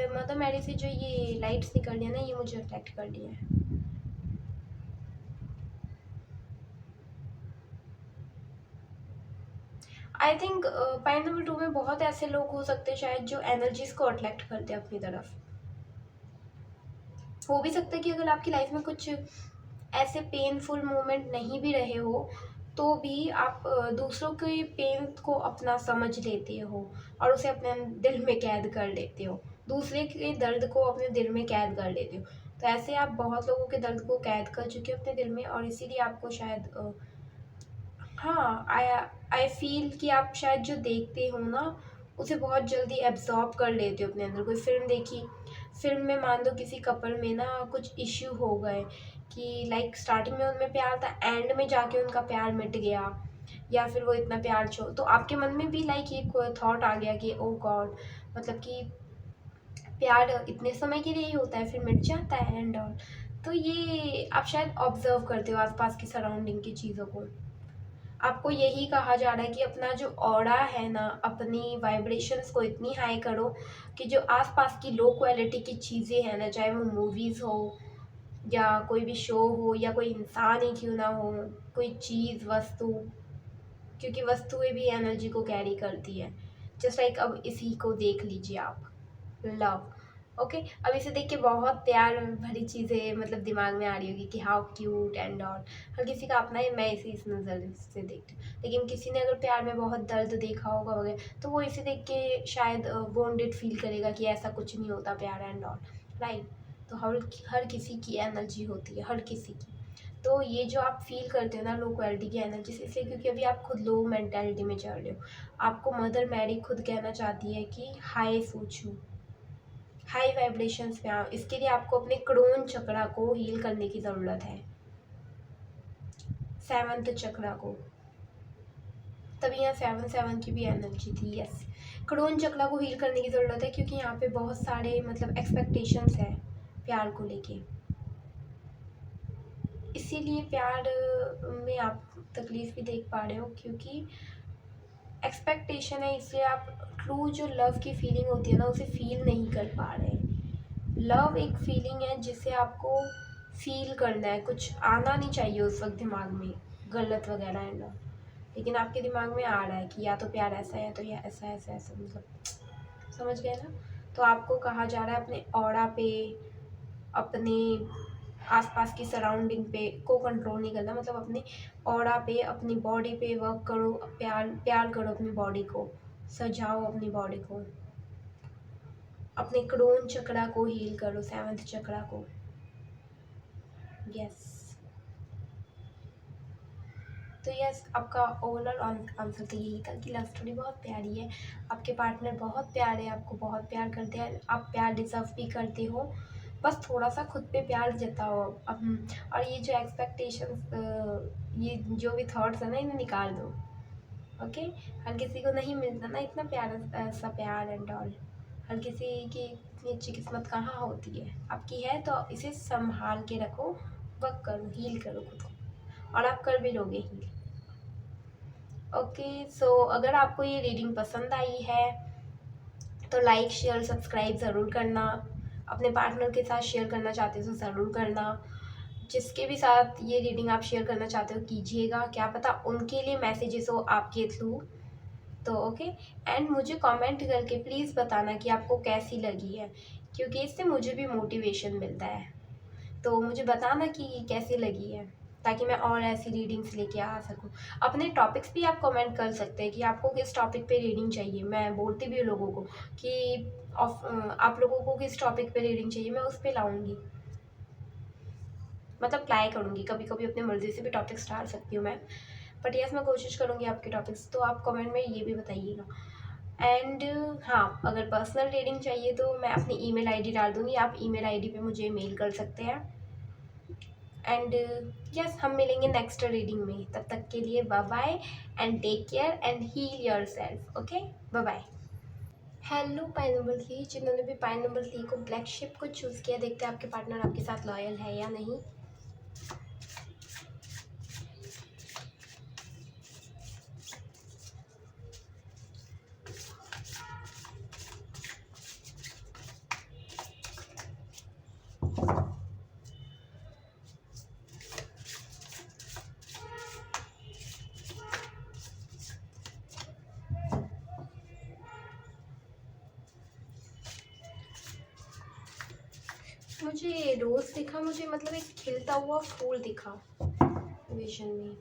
मदर मैरी से जो ये लाइट्स निकल रही है ना, ये मुझे अट्रैक्ट कर रही है। आई थिंक पॉइंट नंबर 2 में बहुत ऐसे लोग हो सकते हैं शायद जो एनर्जीज को अट्रैक्ट करते हैं अपनी तरफ। हो भी सकता है कि अगर आपकी लाइफ में कुछ ऐसे पेनफुल मोमेंट नहीं भी रहे हो, तो भी आप दूसरों के पेन को अपना समझ लेते हो और उसे अपने दिल में कैद कर लेते हो, दूसरे के दर्द को अपने दिल में कैद कर लेते हो। तो ऐसे आप बहुत लोगों के दर्द को कैद कर चुके हो अपने दिल में, और इसीलिए आपको शायद हाँ, आई फील कि आप शायद जो देखते हो ना, उसे बहुत जल्दी एब्जॉर्ब कर लेते हो अपने अंदर। कोई फिल्म देखी, फिल्म में मान लो किसी कपल में ना कुछ इश्यू हो गए, कि लाइक स्टार्टिंग में उनमें प्यार था, एंड में जाके उनका प्यार मिट गया, या फिर वो इतना प्यार छो, तो आपके मन में भी लाइक ये थॉट आ गया कि ओ गॉड, मतलब कि प्यार इतने समय के लिए ही होता है, फिर मिट जाता है एंड ऑल। तो ये आप शायद ऑब्जर्व करते हो आसपास की सराउंडिंग की चीज़ों को। आपको यही कहा जा रहा है कि अपना जो ऑरा है ना, अपनी वाइब्रेशंस को इतनी हाई करो कि जो आसपास की लो क्वालिटी की चीज़ें हैं ना, चाहे वो मूवीज़ हो या कोई भी शो हो या कोई इंसान ही क्यों ना हो, कोई चीज़, वस्तु, क्योंकि वस्तुएं भी एनर्जी को कैरी करती है। जस्ट लाइक अब इसी को देख लीजिए आप, लव। ओके, अब इसे देख के बहुत प्यार भरी चीज़ें मतलब दिमाग में आ रही होगी कि हाउ क्यूट एंड ऑल। हर किसी का अपना है, मैं इसे इस नज़र से देखती हूँ, लेकिन किसी ने अगर प्यार में बहुत दर्द देखा होगा वगैरह, तो वो इसे देख के शायद वोंडेड फील करेगा कि ऐसा कुछ नहीं होता प्यार एंड ऑल, राइट। तो हर हर किसी की एनर्जी होती है, हर किसी की। तो ये जो आप फील करते हो ना लो क्वालिटी की एनर्जी, इसलिए क्योंकि अभी आप खुद लो मेंटेलिटी में चल रहे हो। आपको मदर मैरी खुद कहना चाहती है कि हाई सोचो, हाई वाइब्रेशंस में आओ। इसके लिए आपको अपने क्रोन चक्रा को हील करने की ज़रूरत है, सेवंथ चक्रा को। तभी यहाँ 7-7 की भी एनर्जी थी, यस। क्रोन चक्रा को हील करने की ज़रूरत है, क्योंकि यहाँ पे बहुत सारे मतलब एक्सपेक्टेशंस है प्यार को लेके, इसीलिए प्यार में आप तकलीफ भी देख पा रहे हो, क्योंकि एक्सपेक्टेशन है, इसलिए आप ट्रू जो लव की फीलिंग होती है ना, उसे फील नहीं कर पा रहे। लव एक फीलिंग है जिसे आपको फील करना है, कुछ आना नहीं चाहिए उस वक्त दिमाग में गलत वगैरह है ना, लेकिन आपके दिमाग में आ रहा है कि या तो प्यार ऐसा है, तो या ऐसा ऐसा ऐसा, मतलब समझ गए ना। तो आपको कहा जा रहा है अपने ऑरा पे, अपने आसपास की सराउंडिंग पे को कंट्रोल नहीं करना, मतलब अपने ऑरा पे, अपनी बॉडी पे वर्क करो, प्यार प्यार करो अपनी बॉडी को, सजाओ अपनी बॉडी को, अपने क्रोन चक्रा को हील करो, 7th चक्रा को। यस, तो यस, आपका ओवरऑल आंसर तो यही था कि लव स्टोरी बहुत प्यारी है, आपके पार्टनर बहुत प्यारे हैं, आपको बहुत प्यार करते हैं, आप प्यार डिजर्व भी करते हो, बस थोड़ा सा खुद पे प्यार जताओ और ये जो एक्सपेक्टेशंस, ये जो भी थॉट्स है ना, इन्हें निकाल दो। ओके, हर किसी को नहीं मिलता ना इतना प्यारा सा प्यार एंड ऑल, हर किसी की इतनी अच्छी किस्मत कहाँ होती है, आपकी है तो इसे संभाल के रखो, वर्क करो, हील करो खुद को, और आप कर भी लोगे हील। ओके, सो अगर आपको ये रीडिंग पसंद आई है तो लाइक शेयर सब्सक्राइब ज़रूर करना, अपने पार्टनर के साथ शेयर करना चाहते हो तो ज़रूर करना, जिसके भी साथ ये रीडिंग आप शेयर करना चाहते हो कीजिएगा, क्या पता उनके लिए मैसेजेस हो आपके थ्रू। तो ओके, एंड मुझे कमेंट करके प्लीज़ बताना कि आपको कैसी लगी है, क्योंकि इससे मुझे भी मोटिवेशन मिलता है, तो मुझे बताना कि कैसी लगी है, ताकि मैं और ऐसी रीडिंग्स लेके आ सकूँ। अपने टॉपिक्स भी आप कमेंट कर सकते हैं कि आपको किस टॉपिक पे रीडिंग चाहिए, मैं बोलती भी हूँ लोगों को कि आप लोगों को किस टॉपिक पे रीडिंग चाहिए, मैं उस पर लाऊंगी, मतलब ट्राई करूँगी, कभी कभी अपनी मर्ज़ी से भी टॉपिक्स डाल सकती हूँ मैं, बट यस मैं कोशिश करूँगी आपके टॉपिक्स, तो आप कमेंट में ये भी बताइएगा। एंड हाँ, अगर पर्सनल रीडिंग चाहिए तो मैं अपनी ईमेल आईडी डाल दूँगी, आप ईमेल आईडी पे मुझे मेल कर सकते हैं। एंड यस, हम मिलेंगे नेक्स्ट रीडिंग में, तब तक के लिए bye bye and take care and heal yourself. Okay, bye bye. Hello pile number 3, जिन्होंने भी पाइन नंबर 3 को ब्लैक शिप को चूज़ किया, देखते हैं आपके पार्टनर आपके साथ लॉयल है या नहीं। मुझे रोज़ दिखा, मुझे मतलब एक खिलता हुआ फूल दिखा विजन में,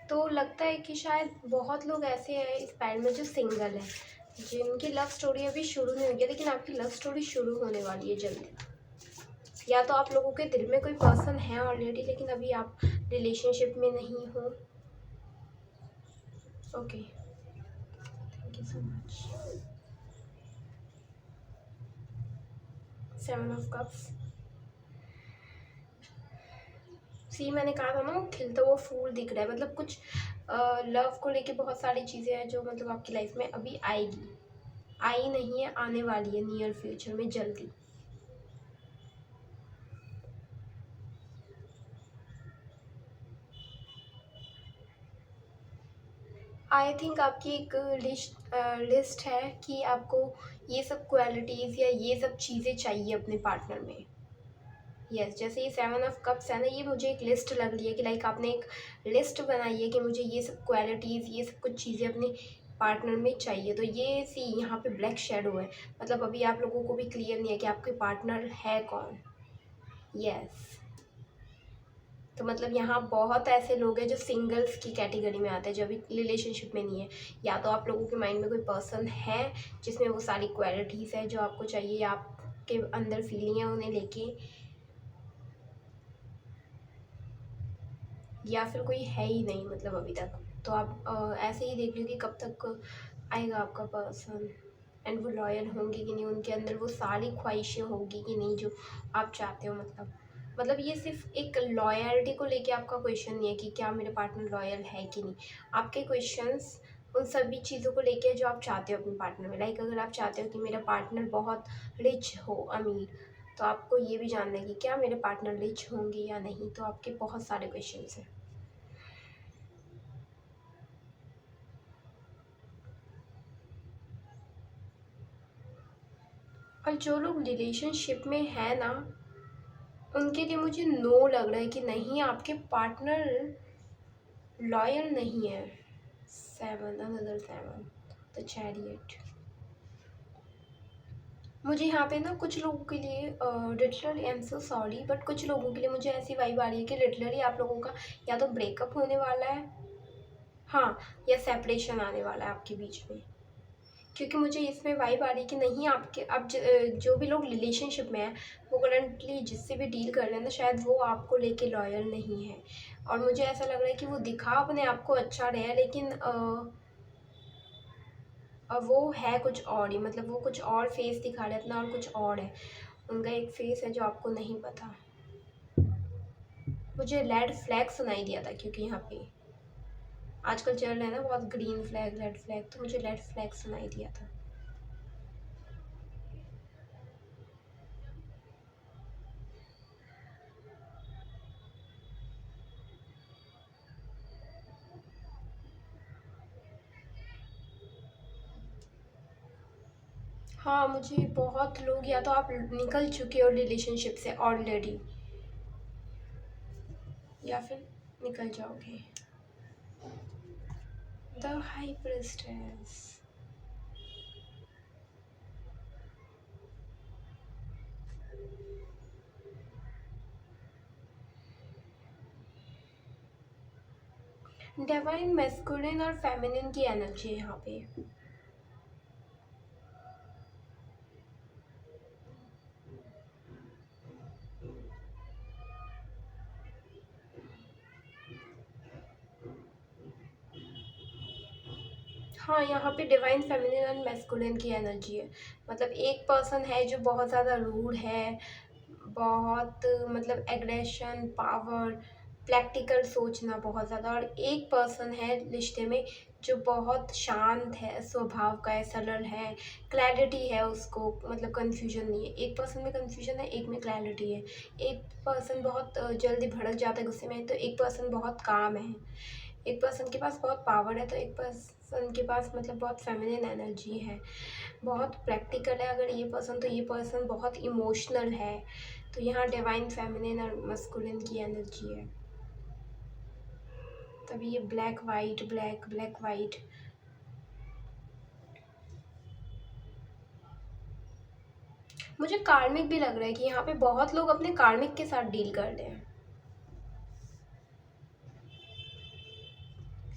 तो लगता है कि शायद बहुत लोग ऐसे हैं इस पैर में जो सिंगल है, जिनकी लव स्टोरी अभी शुरू नहीं हुई है, लेकिन आपकी लव स्टोरी शुरू होने वाली है जल्दी। या तो आप लोगों के दिल में कोई पर्सन है ऑलरेडी, लेकिन अभी आप रिलेशनशिप में नहीं हो। Okay, thank you so much. 7 of cups, see मैंने कहा था ना, वो खिलता हुआ फूल दिख रहा है, मतलब कुछ लव को लेके बहुत सारी चीज़ें हैं जो मतलब आपकी लाइफ में अभी आएगी, आई नहीं है, आने वाली है नियर फ्यूचर में जल्दी। आई थिंक आपकी एक लिस्ट है कि आपको ये सब क्वालिटीज़ या ये सब चीज़ें चाहिए अपने पार्टनर में। यस, जैसे ये 7 ऑफ कप्स है ना, ये मुझे एक लिस्ट लग रही है कि लाइक आपने एक लिस्ट बनाई है कि मुझे ये सब क्वालिटीज़, ये सब कुछ चीज़ें अपने पार्टनर में चाहिए। तो ये सी यहाँ पे ब्लैक शेडो है, मतलब अभी आप लोगों को भी क्लियर नहीं है कि आपके पार्टनर है कौन। यस, तो मतलब यहाँ बहुत ऐसे लोग हैं जो सिंगल्स की कैटेगरी में आते हैं, जो अभी रिलेशनशिप में नहीं है, या तो आप लोगों के माइंड में कोई पर्सन है जिसमें वो सारी क्वालिटीज़ है जो आपको चाहिए, या आपके अंदर फीलिंग है उन्हें लेके, या फिर कोई है ही नहीं मतलब अभी तक। तो आप ऐसे ही देख लो कि कब तक आएगा आपका पर्सन, एंड वो लॉयल होंगे कि नहीं, उनके अंदर वो सारी ख्वाहिशें होंगी कि नहीं जो आप चाहते हो। मतलब ये सिर्फ एक लॉयल्टी को लेके आपका क्वेश्चन नहीं है कि क्या मेरे पार्टनर लॉयल है कि नहीं, आपके क्वेश्चंस उन सभी चीज़ों को लेके जो आप चाहते हो अपने पार्टनर में। लाइक अगर आप चाहते हो कि मेरा पार्टनर बहुत रिच हो, अमीर, तो आपको ये भी जानना है कि क्या मेरे पार्टनर रिच होंगे या नहीं, तो आपके बहुत सारे क्वेश्चंस हैं। और जो लोग रिलेशनशिप में है ना, उनके लिए मुझे नो लग रहा है कि नहीं, आपके पार्टनर लॉयल नहीं है। 7, अनदर 7, द चैरियट। मुझे यहाँ पे ना कुछ लोगों के लिए literally I am so sorry, but कुछ लोगों के लिए मुझे ऐसी वाइब आ रही है कि लिटरली आप लोगों का या तो ब्रेकअप होने वाला है, हाँ, या सेपरेशन आने वाला है आपके बीच में। क्योंकि मुझे इसमें वाइब आ रही है कि नहीं, आपके अब जो भी लोग रिलेशनशिप में हैं, वो करंटली जिससे भी डील कर रहे हैं ना, शायद वो आपको लेके लॉयल नहीं है। और मुझे ऐसा लग रहा है कि वो दिखा अपने आप को अच्छा रहे हैं, लेकिन अब वो है कुछ और ही, मतलब वो कुछ और फेस दिखा रहे हैं अपना, और कुछ और है उनका, एक फेस है जो आपको नहीं पता। मुझे रेड फ्लैग सुनाई दिया था, क्योंकि यहाँ पे आजकल चल रहा है ना बहुत ग्रीन फ्लैग रेड फ्लैग, तो मुझे रेड फ्लैग सुनाई दिया था। हाँ, मुझे बहुत लोग, या तो आप निकल चुके हो रिलेशनशिप से ऑलरेडी, या फिर निकल जाओगे। The high priestess. Divine masculine और फेमिनिन की एनर्जी है यहाँ पे। हाँ, यहाँ पे डिवाइन फेमिनिन एंड मैस्कुलिन की एनर्जी है। मतलब एक पर्सन है जो बहुत ज़्यादा रूड है, बहुत मतलब एग्रेशन, पावर, प्रैक्टिकल सोचना बहुत ज़्यादा, और एक पर्सन है रिश्ते में जो बहुत शांत है, स्वभाव का है, सरल है, क्लैरिटी है उसको, मतलब कन्फ्यूजन नहीं है। एक पर्सन में कन्फ्यूजन है, एक में क्लैरिटी है। एक पर्सन बहुत जल्दी भड़क जाता है गुस्से में, तो एक पर्सन बहुत काम है। एक पर्सन के पास बहुत पावर है, तो एक पर्सन के पास मतलब बहुत फेमिनिन एनर्जी है, बहुत प्रैक्टिकल है अगर ये पर्सन, तो ये पर्सन बहुत इमोशनल है। तो यहाँ डिवाइन फेमिनिन और मस्कुलिन की एनर्जी है। तभी ये black white black black white. मुझे कार्मिक भी लग रहा है कि यहाँ पे बहुत लोग अपने कार्मिक के साथ डील कर रहे हैं।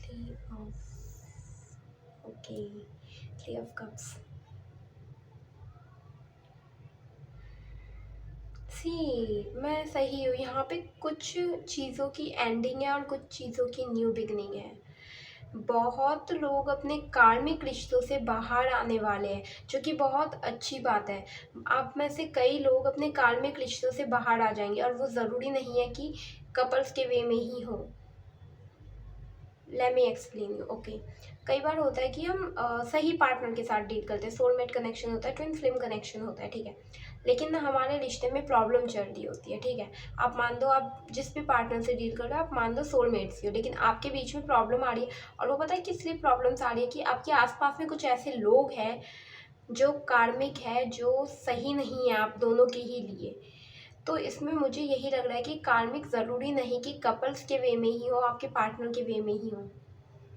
Three of okay, three of cups. See, मैं सही हूँ यहाँ पे, कुछ चीज़ों की एंडिंग है और कुछ चीज़ों की न्यू बिगनिंग है। बहुत लोग अपने कार्मिक रिश्तों से बाहर आने वाले हैं, जो कि बहुत अच्छी बात है। आप में से कई लोग अपने कार्मिक रिश्तों से बाहर आ जाएंगे, और वो ज़रूरी नहीं है कि कपल्स के वे में ही हो। Let me explain you, okay. कई बार होता है कि हम सही पार्टनर के साथ डील करते हैं, सोलमेट कनेक्शन होता है, ट्विन फ्लेम कनेक्शन होता है, ठीक है। लेकिन ना हमारे रिश्ते में प्रॉब्लम चल रही होती है, ठीक है। आप मान दो, आप जिस भी पार्टनर से डील कर रहे हो, आप मान दो सोलमेट्स ही हो, लेकिन आपके बीच में प्रॉब्लम आ रही है। और वो पता है किस लिए प्रॉब्लम्स आ रही है, कि आपके आसपास में कुछ ऐसे लोग हैं जो कार्मिक है, जो सही नहीं है आप दोनों के ही लिए। तो इसमें मुझे यही लग रहा है कि कार्मिक ज़रूरी नहीं कि कपल्स के वे में ही हो, आपके पार्टनर के वे में ही हो।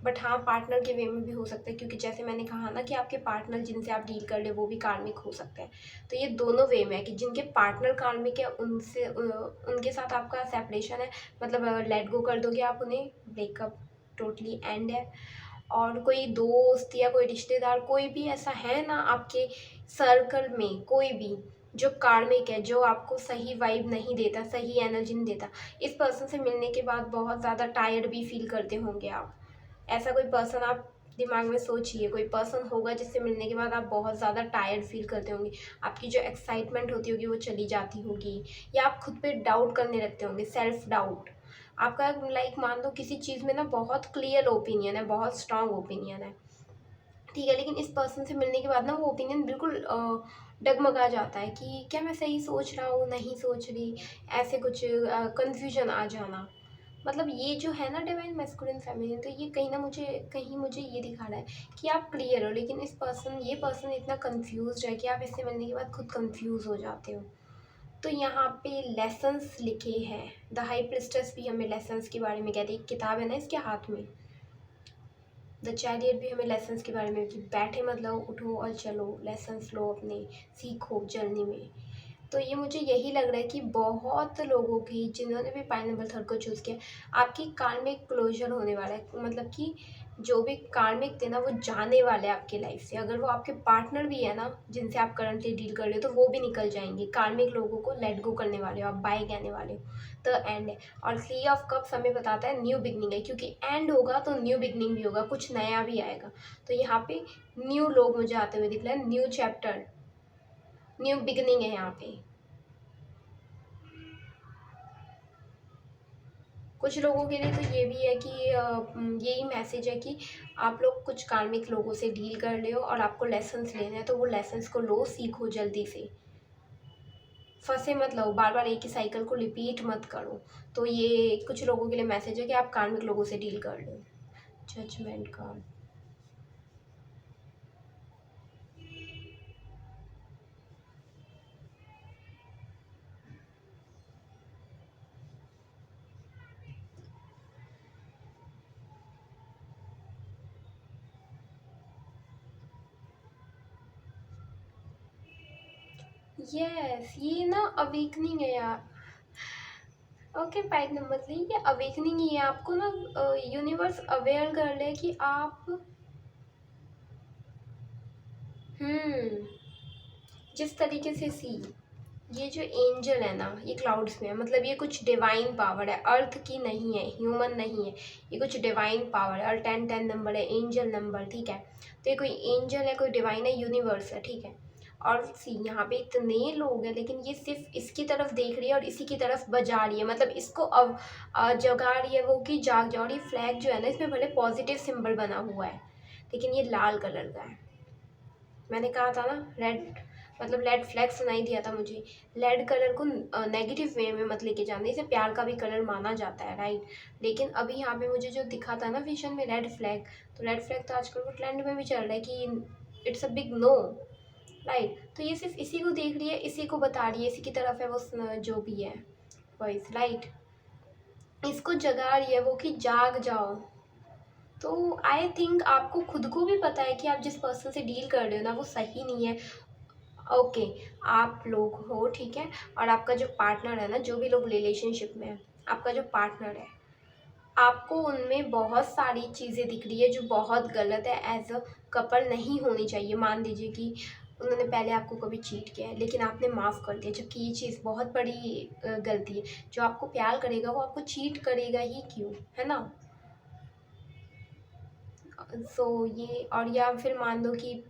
बट हाँ, पार्टनर के वे में भी हो सकता है, क्योंकि जैसे मैंने कहा ना कि आपके पार्टनर जिनसे आप डील कर रहे हो वो भी कार्मिक हो सकते हैं। तो ये दोनों वे में है कि जिनके पार्टनर कार्मिक है, उनसे उनके साथ आपका सेपरेशन है, मतलब लेट गो कर दोगे आप उन्हें, ब्रेकअप टोटली एंड है। और कोई दोस्त या कोई रिश्तेदार, कोई भी ऐसा है ना आपके सर्कल में, कोई भी जो कार्मिक है, जो आपको सही वाइब नहीं देता, सही एनर्जी नहीं देता, इस पर्सन से मिलने के बाद बहुत ज़्यादा टायर्ड भी फील करते होंगे आप। ऐसा कोई पर्सन आप दिमाग में सोचिए, कोई पर्सन होगा जिससे मिलने के बाद आप बहुत ज़्यादा टायर्ड फील करते होंगे, आपकी जो एक्साइटमेंट होती होगी वो चली जाती होगी, या आप खुद पे डाउट करने लगते होंगे, सेल्फ डाउट। आपका लाइक मान लो किसी चीज़ में ना बहुत क्लियर ओपिनियन है, बहुत स्ट्रांग ओपिनियन है, ठीक है, लेकिन इस पर्सन से मिलने के बाद ना वो ओपिनियन बिल्कुल डगमगा जाता है कि क्या मैं सही सोच रहा हूँ, नहीं सोच रही, ऐसे कुछ कन्फ्यूजन आ जाना। मतलब ये जो है ना डिवाइन मैस्कुलिन फेमिनिन, तो ये कहीं मुझे ये दिखा रहा है कि आप क्लियर हो, लेकिन ये पर्सन इतना कंफ्यूज है कि आप इससे मिलने के बाद खुद कंफ्यूज हो जाते हो। तो यहाँ पे लेसन्स लिखे हैं, द हाई प्रिस्टेस भी हमें लेसन्स के बारे में कहती है, एक किताब है ना इसके हाथ में, द चैरियट भी हमें लेसन्स के बारे में कि बैठे मतलब उठो और चलो, लेसन्स लो, अपने सीखो जर्नी में। तो ये मुझे यही लग रहा है कि बहुत लोगों की जिन्होंने भी पाइनेपल थर्ड को चूज़ किया, आपकी कार्मिक क्लोजर होने वाला है, मतलब कि जो भी कार्मिक थे ना वो जाने वाले हैं आपके लाइफ से। अगर वो आपके पार्टनर भी है ना जिनसे आप करंटली डील कर रहे हो, तो वो भी निकल जाएंगे। कार्मिक लोगों को लेट गो करने वाले हो आप, बाय कहने वाले हो। तो एंड है। और थ्री ऑफ कप्स हमें बताता है न्यू बिगनिंग है, क्योंकि एंड होगा तो न्यू बिगनिंग भी होगा, कुछ नया भी आएगा। तो यहाँ पे न्यू लोग मुझे आते हुए दिख रहे हैं, न्यू चैप्टर, न्यू बिगनिंग है यहाँ पे। कुछ लोगों के लिए तो ये भी है कि यही मैसेज है कि आप लोग कुछ कार्मिक लोगों से डील कर रहे हो और आपको लेसन्स लेना है, तो वो लेसन्स को लो, सीखो जल्दी से, फंसे मत लो, बार बार एक ही साइकिल को रिपीट मत करो। तो ये कुछ लोगों के लिए मैसेज है कि आप कार्मिक लोगों से डील कर लो। जजमेंट कार्ड, यस ये ना अवेकनिंग है यार। ओके, पैक नंबर 3, ये अवेकनिंग ही है। आपको ना यूनिवर्स अवेयर कर ले कि आप हम्म जिस तरीके से ये जो एंजल है ना, ये क्लाउड्स में है, मतलब ये कुछ डिवाइन पावर है, अर्थ की नहीं है, ह्यूमन नहीं है, ये कुछ डिवाइन पावर है। और 10 नंबर है, एंजल नंबर, ठीक है। तो ये कोई एंजल है, कोई डिवाइन है, यूनिवर्स है, ठीक है। और यहाँ पे इतने लोग हैं, लेकिन ये सिर्फ इसकी तरफ देख रही है और इसी की तरफ बजा रही है, मतलब इसको अब जगा रही है वो कि जाग जाओ। और ये फ्लैग जो है ना, इसमें भले पॉजिटिव सिंबल बना हुआ है, लेकिन ये लाल कलर का है। मैंने कहा था ना रेड, मतलब रेड फ्लैग सुनाई दिया था मुझे। रेड कलर को नेगेटिव वे में मत लेके जाना, इसे प्यार का भी कलर माना जाता है, राइट। लेकिन अभी यहाँ पे मुझे जो दिखा था ना विजन में रेड फ्लैग, तो रेड फ्लैग तो आजकल वो ट्रेंड में भी चल रहा है कि it's a big no, right. तो ये सिर्फ इसी को देख रही है, इसी को बता रही है, इसी की तरफ है वो जो भी है वॉइस, राइट। इसको जगा रही है वो कि जाग जाओ। तो आई थिंक आपको खुद को भी पता है कि आप जिस पर्सन से डील कर रहे हो ना वो सही नहीं है। ओके, आप लोग हो, ठीक है। और आपका जो पार्टनर है ना, जो भी लोग रिलेशनशिप में है, आपका जो पार्टनर है, आपको उनमें बहुत सारी चीज़ें दिख रही है जो बहुत गलत है, एज अ कपल नहीं होनी चाहिए। मान लीजिए कि उन्होंने पहले आपको कभी चीट किया है, लेकिन आपने माफ़ कर दिया, जबकि ये चीज़ बहुत बड़ी गलती है। जो आपको प्यार करेगा वो आपको चीट करेगा ही क्यों, है ना। सो ये, और या फिर मान लो कि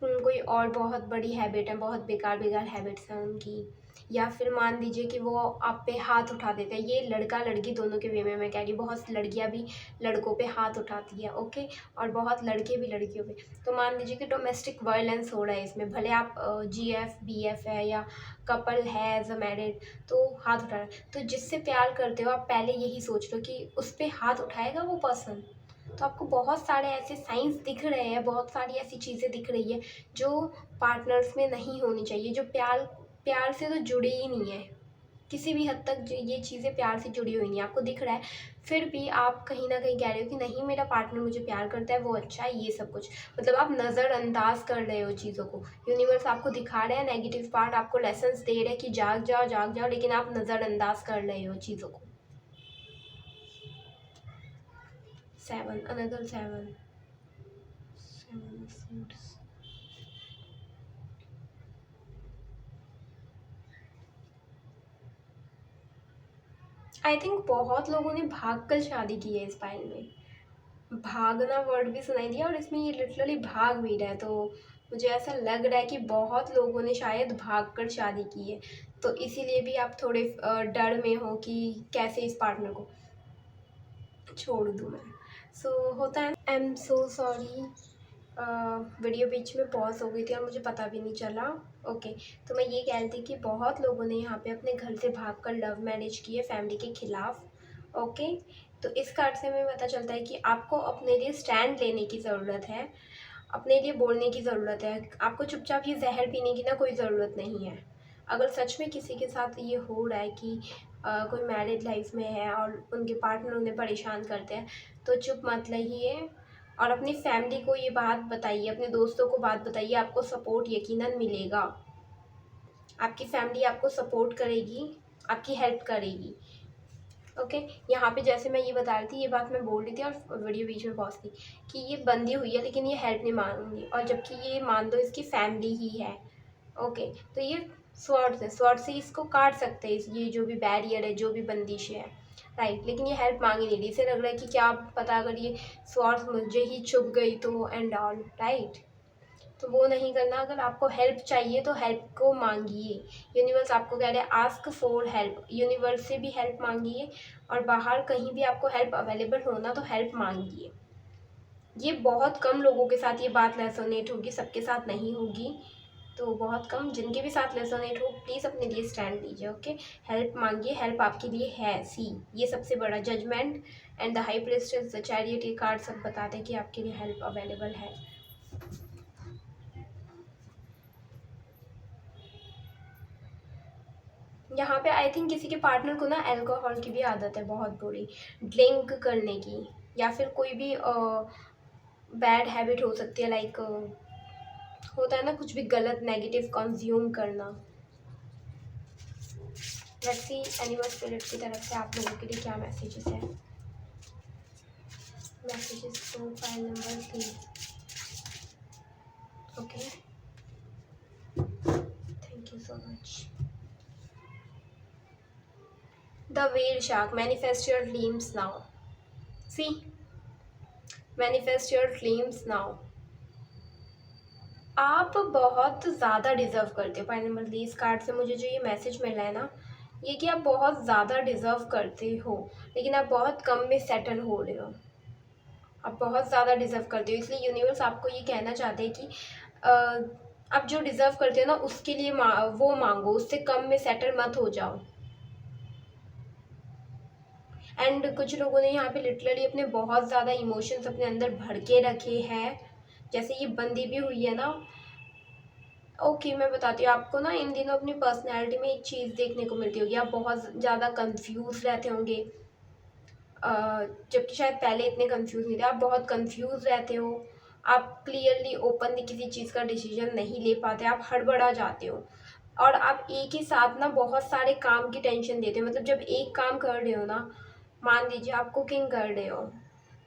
कोई और बहुत बड़ी हैबिट है, बहुत बेकार बेकार हैबिट्स हैं उनकी। या फिर मान लीजिए कि वो आप पे हाथ उठा देते हैं। ये लड़का लड़की दोनों के वे में मैं कह रही हूँ, बहुत लड़कियां भी लड़कों पे हाथ उठाती है, ओके। और बहुत लड़के भी लड़कियों पे। तो मान लीजिए कि डोमेस्टिक वायलेंस हो रहा है इसमें, भले आप GF BF है या कपल है एज अ मैरिड, तो हाथ उठा रहा है। तो जिससे प्यार करते हो आप पहले यही सोच लो कि उस पर हाथ उठाएगा वो पर्सन। तो आपको बहुत सारे ऐसे साइंस दिख रहे हैं, बहुत सारी ऐसी चीज़ें दिख रही है जो पार्टनर्स में नहीं होनी चाहिए, जो प्यार प्यार से तो जुड़ी ही नहीं है किसी भी हद तक। जो ये चीज़ें प्यार से जुड़ी हुई नहीं है, आपको दिख रहा है, फिर भी आप कहीं ना कहीं कह रहे हो कि नहीं मेरा पार्टनर मुझे प्यार करता है, वो अच्छा है, ये सब कुछ, मतलब आप नज़रअंदाज कर रहे हो चीज़ों को। यूनिवर्स आपको दिखा रहे हैं नेगेटिव पार्ट, आपको लेसन्स दे रहे हैं कि जाग जाओ जाग जाओ, लेकिन आप नज़रअंदाज कर रहे हो चीज़ों को। 7, अनदर 7, 7 आई थिंक बहुत लोगों ने भाग कर शादी की है इस फाइल में। भागना वर्ड भी सुनाई दिया और इसमें ये लिटरली भाग भी रहा है, तो मुझे ऐसा लग रहा है कि बहुत लोगों ने शायद भाग कर शादी की है। तो इसीलिए भी आप थोड़े डर में हो कि कैसे इस पार्टनर को छोड़ दूँ मैं। होता है। I am so sorry, video बीच में पॉज हो गई थी और मुझे पता भी नहीं चला। ओके, तो मैं ये कह रही थी कि बहुत लोगों ने यहाँ पे अपने घर से भागकर लव मैरिज की है फैमिली के खिलाफ। ओके, तो इस कार्ड से हमें पता चलता है कि आपको अपने लिए स्टैंड लेने की ज़रूरत है, अपने लिए बोलने की ज़रूरत है। आपको चुपचाप ये जहर पीने की ना कोई ज़रूरत नहीं है। अगर सच में किसी के साथ ये हो रहा है कि कोई मैरिड लाइफ में है और उनके पार्टनर उन्हें परेशान करते हैं, तो चुप मत रहिए, और अपनी फैमिली को ये बात बताइए, अपने दोस्तों को बात बताइए, आपको सपोर्ट यकीनन मिलेगा। आपकी फैमिली आपको सपोर्ट करेगी, आपकी हेल्प करेगी। ओके। यहाँ पे जैसे मैं ये बता रही थी, ये बात मैं बोल रही थी और वीडियो बीच में पहुँच थी कि ये बंदी हुई है लेकिन ये हेल्प नहीं मांगी, और जबकि ये मान दो इसकी फैमिली ही है। ओके। तो ये स्वॉर्ड से इसको काट सकते हैं, ये जो भी बैरियर है, जो भी बंदिश है, राइट। लेकिन ये हेल्प मांग ही नहीं रही, इसे लग रहा है कि क्या पता अगर ये स्वॉर्ड मुझे ही चुभ गई तो, एंड ऑल, राइट। तो वो नहीं करना। अगर आपको हेल्प चाहिए तो हेल्प को मांगिए। यूनिवर्स आपको कह रहे हैं आस्क फॉर हेल्प, यूनिवर्स से भी हेल्प मांगिए, और बाहर कहीं भी आपको हेल्प अवेलेबल हो ना तो हेल्प मांगिए। ये बहुत कम लोगों के साथ ये बात रेजोनेट होगी, सबके साथ नहीं होगी। तो बहुत कम, जिनके भी साथ रेजोनेट हो प्लीज़ अपने लिए स्टैंड लीजिए। ओके। हेल्प मांगिए, हेल्प आपके लिए है। सी, ये सबसे बड़ा judgement and the high priestess, the chariot, ये कार्ड सब बताते हैं कि आपके लिए हेल्प अवेलेबल है। यहाँ पे आई थिंक किसी के पार्टनर को ना अल्कोहल की भी आदत है बहुत बुरी, ड्रिंक करने की, या फिर कोई भी बैड हैबिट हो सकती है, लाइक होता है ना कुछ भी गलत नेगेटिव कंज्यूम करना। लेट्स सी एनिमल स्पिरिट की तरफ से आप लोगों के लिए क्या मैसेजेस है। Messages to pile number 3। Okay, thank you so much. The whale shark, manifest your dreams now. See, manifest your dreams now. आप बहुत ज़्यादा डिज़र्व करते हो। फाइनल नंबर इस कार्ड से मुझे जो ये मैसेज मिल रहा है ना, ये कि आप बहुत ज़्यादा डिज़र्व करते हो, लेकिन आप बहुत कम में सेटल हो रहे हो। आप बहुत ज़्यादा डिज़र्व करते हो, इसलिए यूनिवर्स आपको ये कहना चाहते हैं कि आप जो डिज़र्व करते हो ना उसके लिए वो मांगो, उससे कम में सेटल मत हो जाओ। एंड कुछ लोगों ने यहाँ पे लिटरली अपने बहुत ज़्यादा इमोशंस अपने अंदर भर के रखे हैं, जैसे ये बंदी भी हुई है ना। ओके, मैं बताती हूँ आपको ना, इन दिनों अपनी पर्सनैलिटी में एक चीज़ देखने को मिलती होगी, आप बहुत ज़्यादा कंफ्यूज रहते होंगे, जबकि शायद पहले इतने कंफ्यूज नहीं थे। आप बहुत कंफ्यूज रहते हो, आप क्लियरली ओपनली किसी चीज़ का डिसीजन नहीं ले पाते, आप हड़बड़ा जाते हो, और आप एक ही साथ ना बहुत सारे काम की टेंशन देते हो। मतलब जब एक काम कर रहे हो ना, मान लीजिए आप कुकिंग कर रहे हो,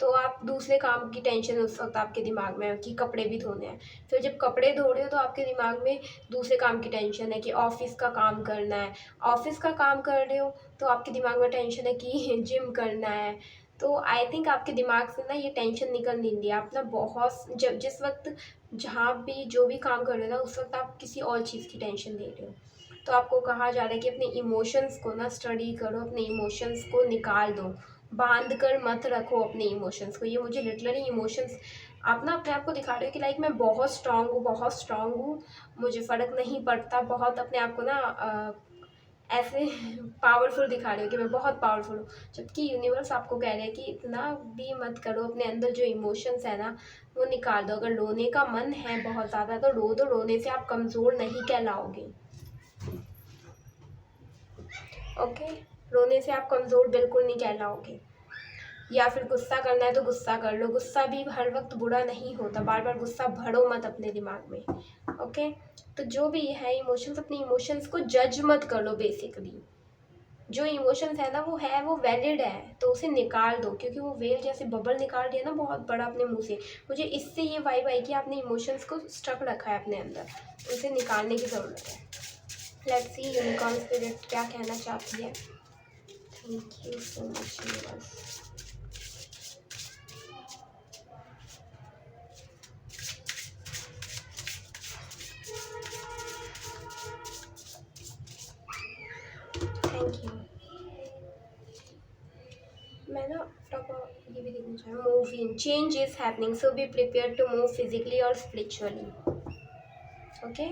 तो आप दूसरे काम की टेंशन उस वक्त आपके दिमाग में है कि कपड़े भी धोने हैं। फिर जब कपड़े धो रहे हो तो आपके दिमाग में दूसरे काम की टेंशन है कि ऑफिस का काम करना है। ऑफिस का काम कर रहे हो तो आपके दिमाग में टेंशन है कि जिम करना है। तो आई थिंक आपके दिमाग से ना ये टेंशन निकल नहीं रही है। आप ना बहुत, जब जिस वक्त जहाँ भी जो भी काम कर रहे हो ना, उस वक्त आप किसी और चीज़ की टेंशन ले रहे हो। तो आपको कहा जा रहा है कि अपने इमोशंस को ना स्टडी करो, अपने इमोशंस को निकाल दो, बांध कर मत रखो अपने इमोशंस को। ये मुझे लिटरली इमोशंस, आप ना अपने आप को दिखा रहे हो कि लाइक मैं बहुत स्ट्रांग हूँ, बहुत स्ट्रांग हूँ, मुझे फ़र्क नहीं पड़ता। बहुत अपने आप को ना ऐसे पावरफुल दिखा रहे हो कि मैं बहुत पावरफुल हूँ, जबकि यूनिवर्स आपको कह रहे हैं कि इतना भी मत करो। अपने अंदर जो इमोशंस है ना वो निकाल दो। अगर रोने का मन है बहुत ज़्यादा तो रो दो, रोने से आप कमज़ोर नहीं कहलाओगे। ओके, रोने से आप कमज़ोर बिल्कुल नहीं कहलाओगे। या फिर गुस्सा करना है तो गुस्सा कर लो, गुस्सा भी हर वक्त बुरा नहीं होता, बार बार गुस्सा भरो मत अपने दिमाग में। ओके। तो जो भी है इमोशंस, अपने इमोशंस को जज मत कर लो। बेसिकली जो इमोशंस है ना वो वैलिड है, तो उसे निकाल दो, क्योंकि वो वेल जैसे बबल निकाल दिया ना बहुत बड़ा अपने मुंह से। मुझे इससे ये वाइब आई कि आपने इमोशंस को स्टक रखा है अपने अंदर, उसे निकालने की ज़रूरत है। लेट्स सी यूनिकॉर्न स्पिरिट क्या कहना चाहती है। Thank you so much universe. Thank you. मैं ना ये भी देखना चाहूँ, move in, change is happening, so be prepare to move physically और spiritually. Okay,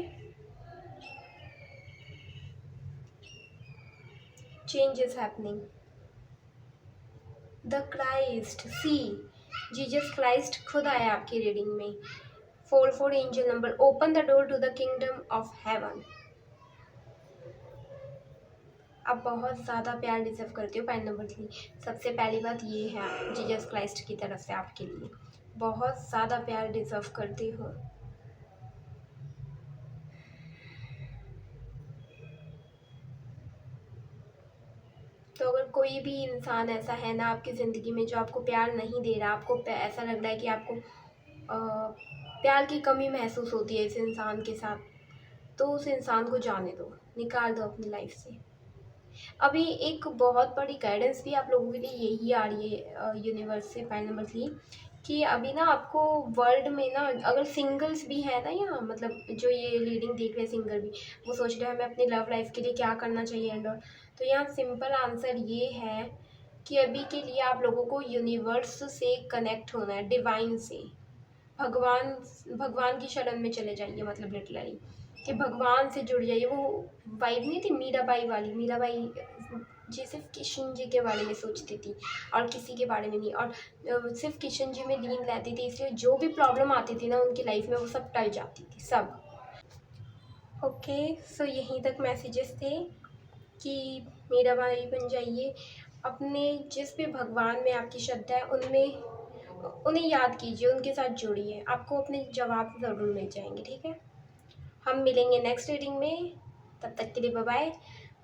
change is happening. The Christ, see, Jesus Christ खुद आया आपकी रीडिंग में। 4 angel number, open the door to the kingdom of heaven. आप बहुत ज़्यादा प्यार डिजर्व करते हो। पॉइंट नंबर 3, सबसे पहली बात ये है जीसस क्राइस्ट की तरफ से आपके लिए। बहुत ज़्यादा प्यार डिज़र्व करती हो। तो अगर कोई भी इंसान ऐसा है ना आपकी ज़िंदगी में जो आपको प्यार नहीं दे रहा, आपको ऐसा लग रहा है कि आपको प्यार की कमी महसूस होती है इस इंसान के साथ, तो उस इंसान को जाने दो, निकाल दो अपनी लाइफ से। अभी एक बहुत बड़ी गाइडेंस भी आप लोगों के लिए यही आ रही है यूनिवर्स से पैरानॉर्मली, कि अभी ना आपको वर्ल्ड में ना, अगर सिंगल्स भी है ना यहाँ, मतलब जो ये रीडिंग देख रहे हैं सिंगल भी, वो सोच रहे हैं हमें अपनी लव लाइफ के लिए क्या करना चाहिए एंड ऑल, तो यहाँ सिंपल आंसर ये है कि अभी के लिए आप लोगों को यूनिवर्स से कनेक्ट होना है, डिवाइन से, भगवान भगवान की शरण में चले जाइए, मतलब लिटरली कि भगवान से जुड़ जाइए। वो वाइब नहीं थी मीराबाई वाली, मीराबाई जी सिर्फ किशन जी के बारे में सोचती थी और किसी के बारे में नहीं, और सिर्फ किशन जी में लीन रहती थी, इसलिए जो भी प्रॉब्लम आती थी ना उनकी लाइफ में वो सब टल जाती थी सब। ओके, सो यहीं तक मैसेजेस थे कि मीराबाई बन जाइए, अपने जिस भी भगवान में आपकी श्रद्धा है उनमें उन्हें याद कीजिए, उनके साथ जुड़िए, आपको अपने जवाब ज़रूर मिल जाएंगे। ठीक है, हम मिलेंगे नेक्स्ट रीडिंग में, तब तक के लिए बाय बाय।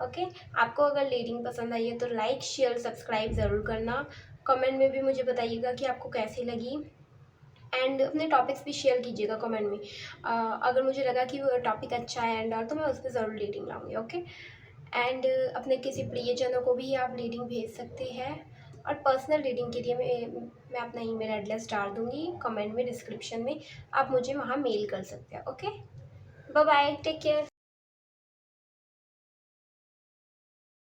ओके, आपको अगर रीडिंग पसंद आई है तो लाइक शेयर सब्सक्राइब ज़रूर करना, कमेंट में भी मुझे बताइएगा कि आपको कैसी लगी, एंड अपने टॉपिक्स भी शेयर कीजिएगा कमेंट में। अगर मुझे लगा कि वो टॉपिक अच्छा है एंड तो मैं उस पर ज़रूर रीडिंग लाऊंगी। ओके, एंड अपने किसी प्रियजनों को भी आप रीडिंग भेज सकते हैं, और पर्सनल रीडिंग के लिए मैं अपना ईमेल एड्रेस डाल दूँगी कमेंट में, डिस्क्रिप्शन में, आप मुझे वहाँ मेल कर सकते हैं। Okay, bye bye, take care.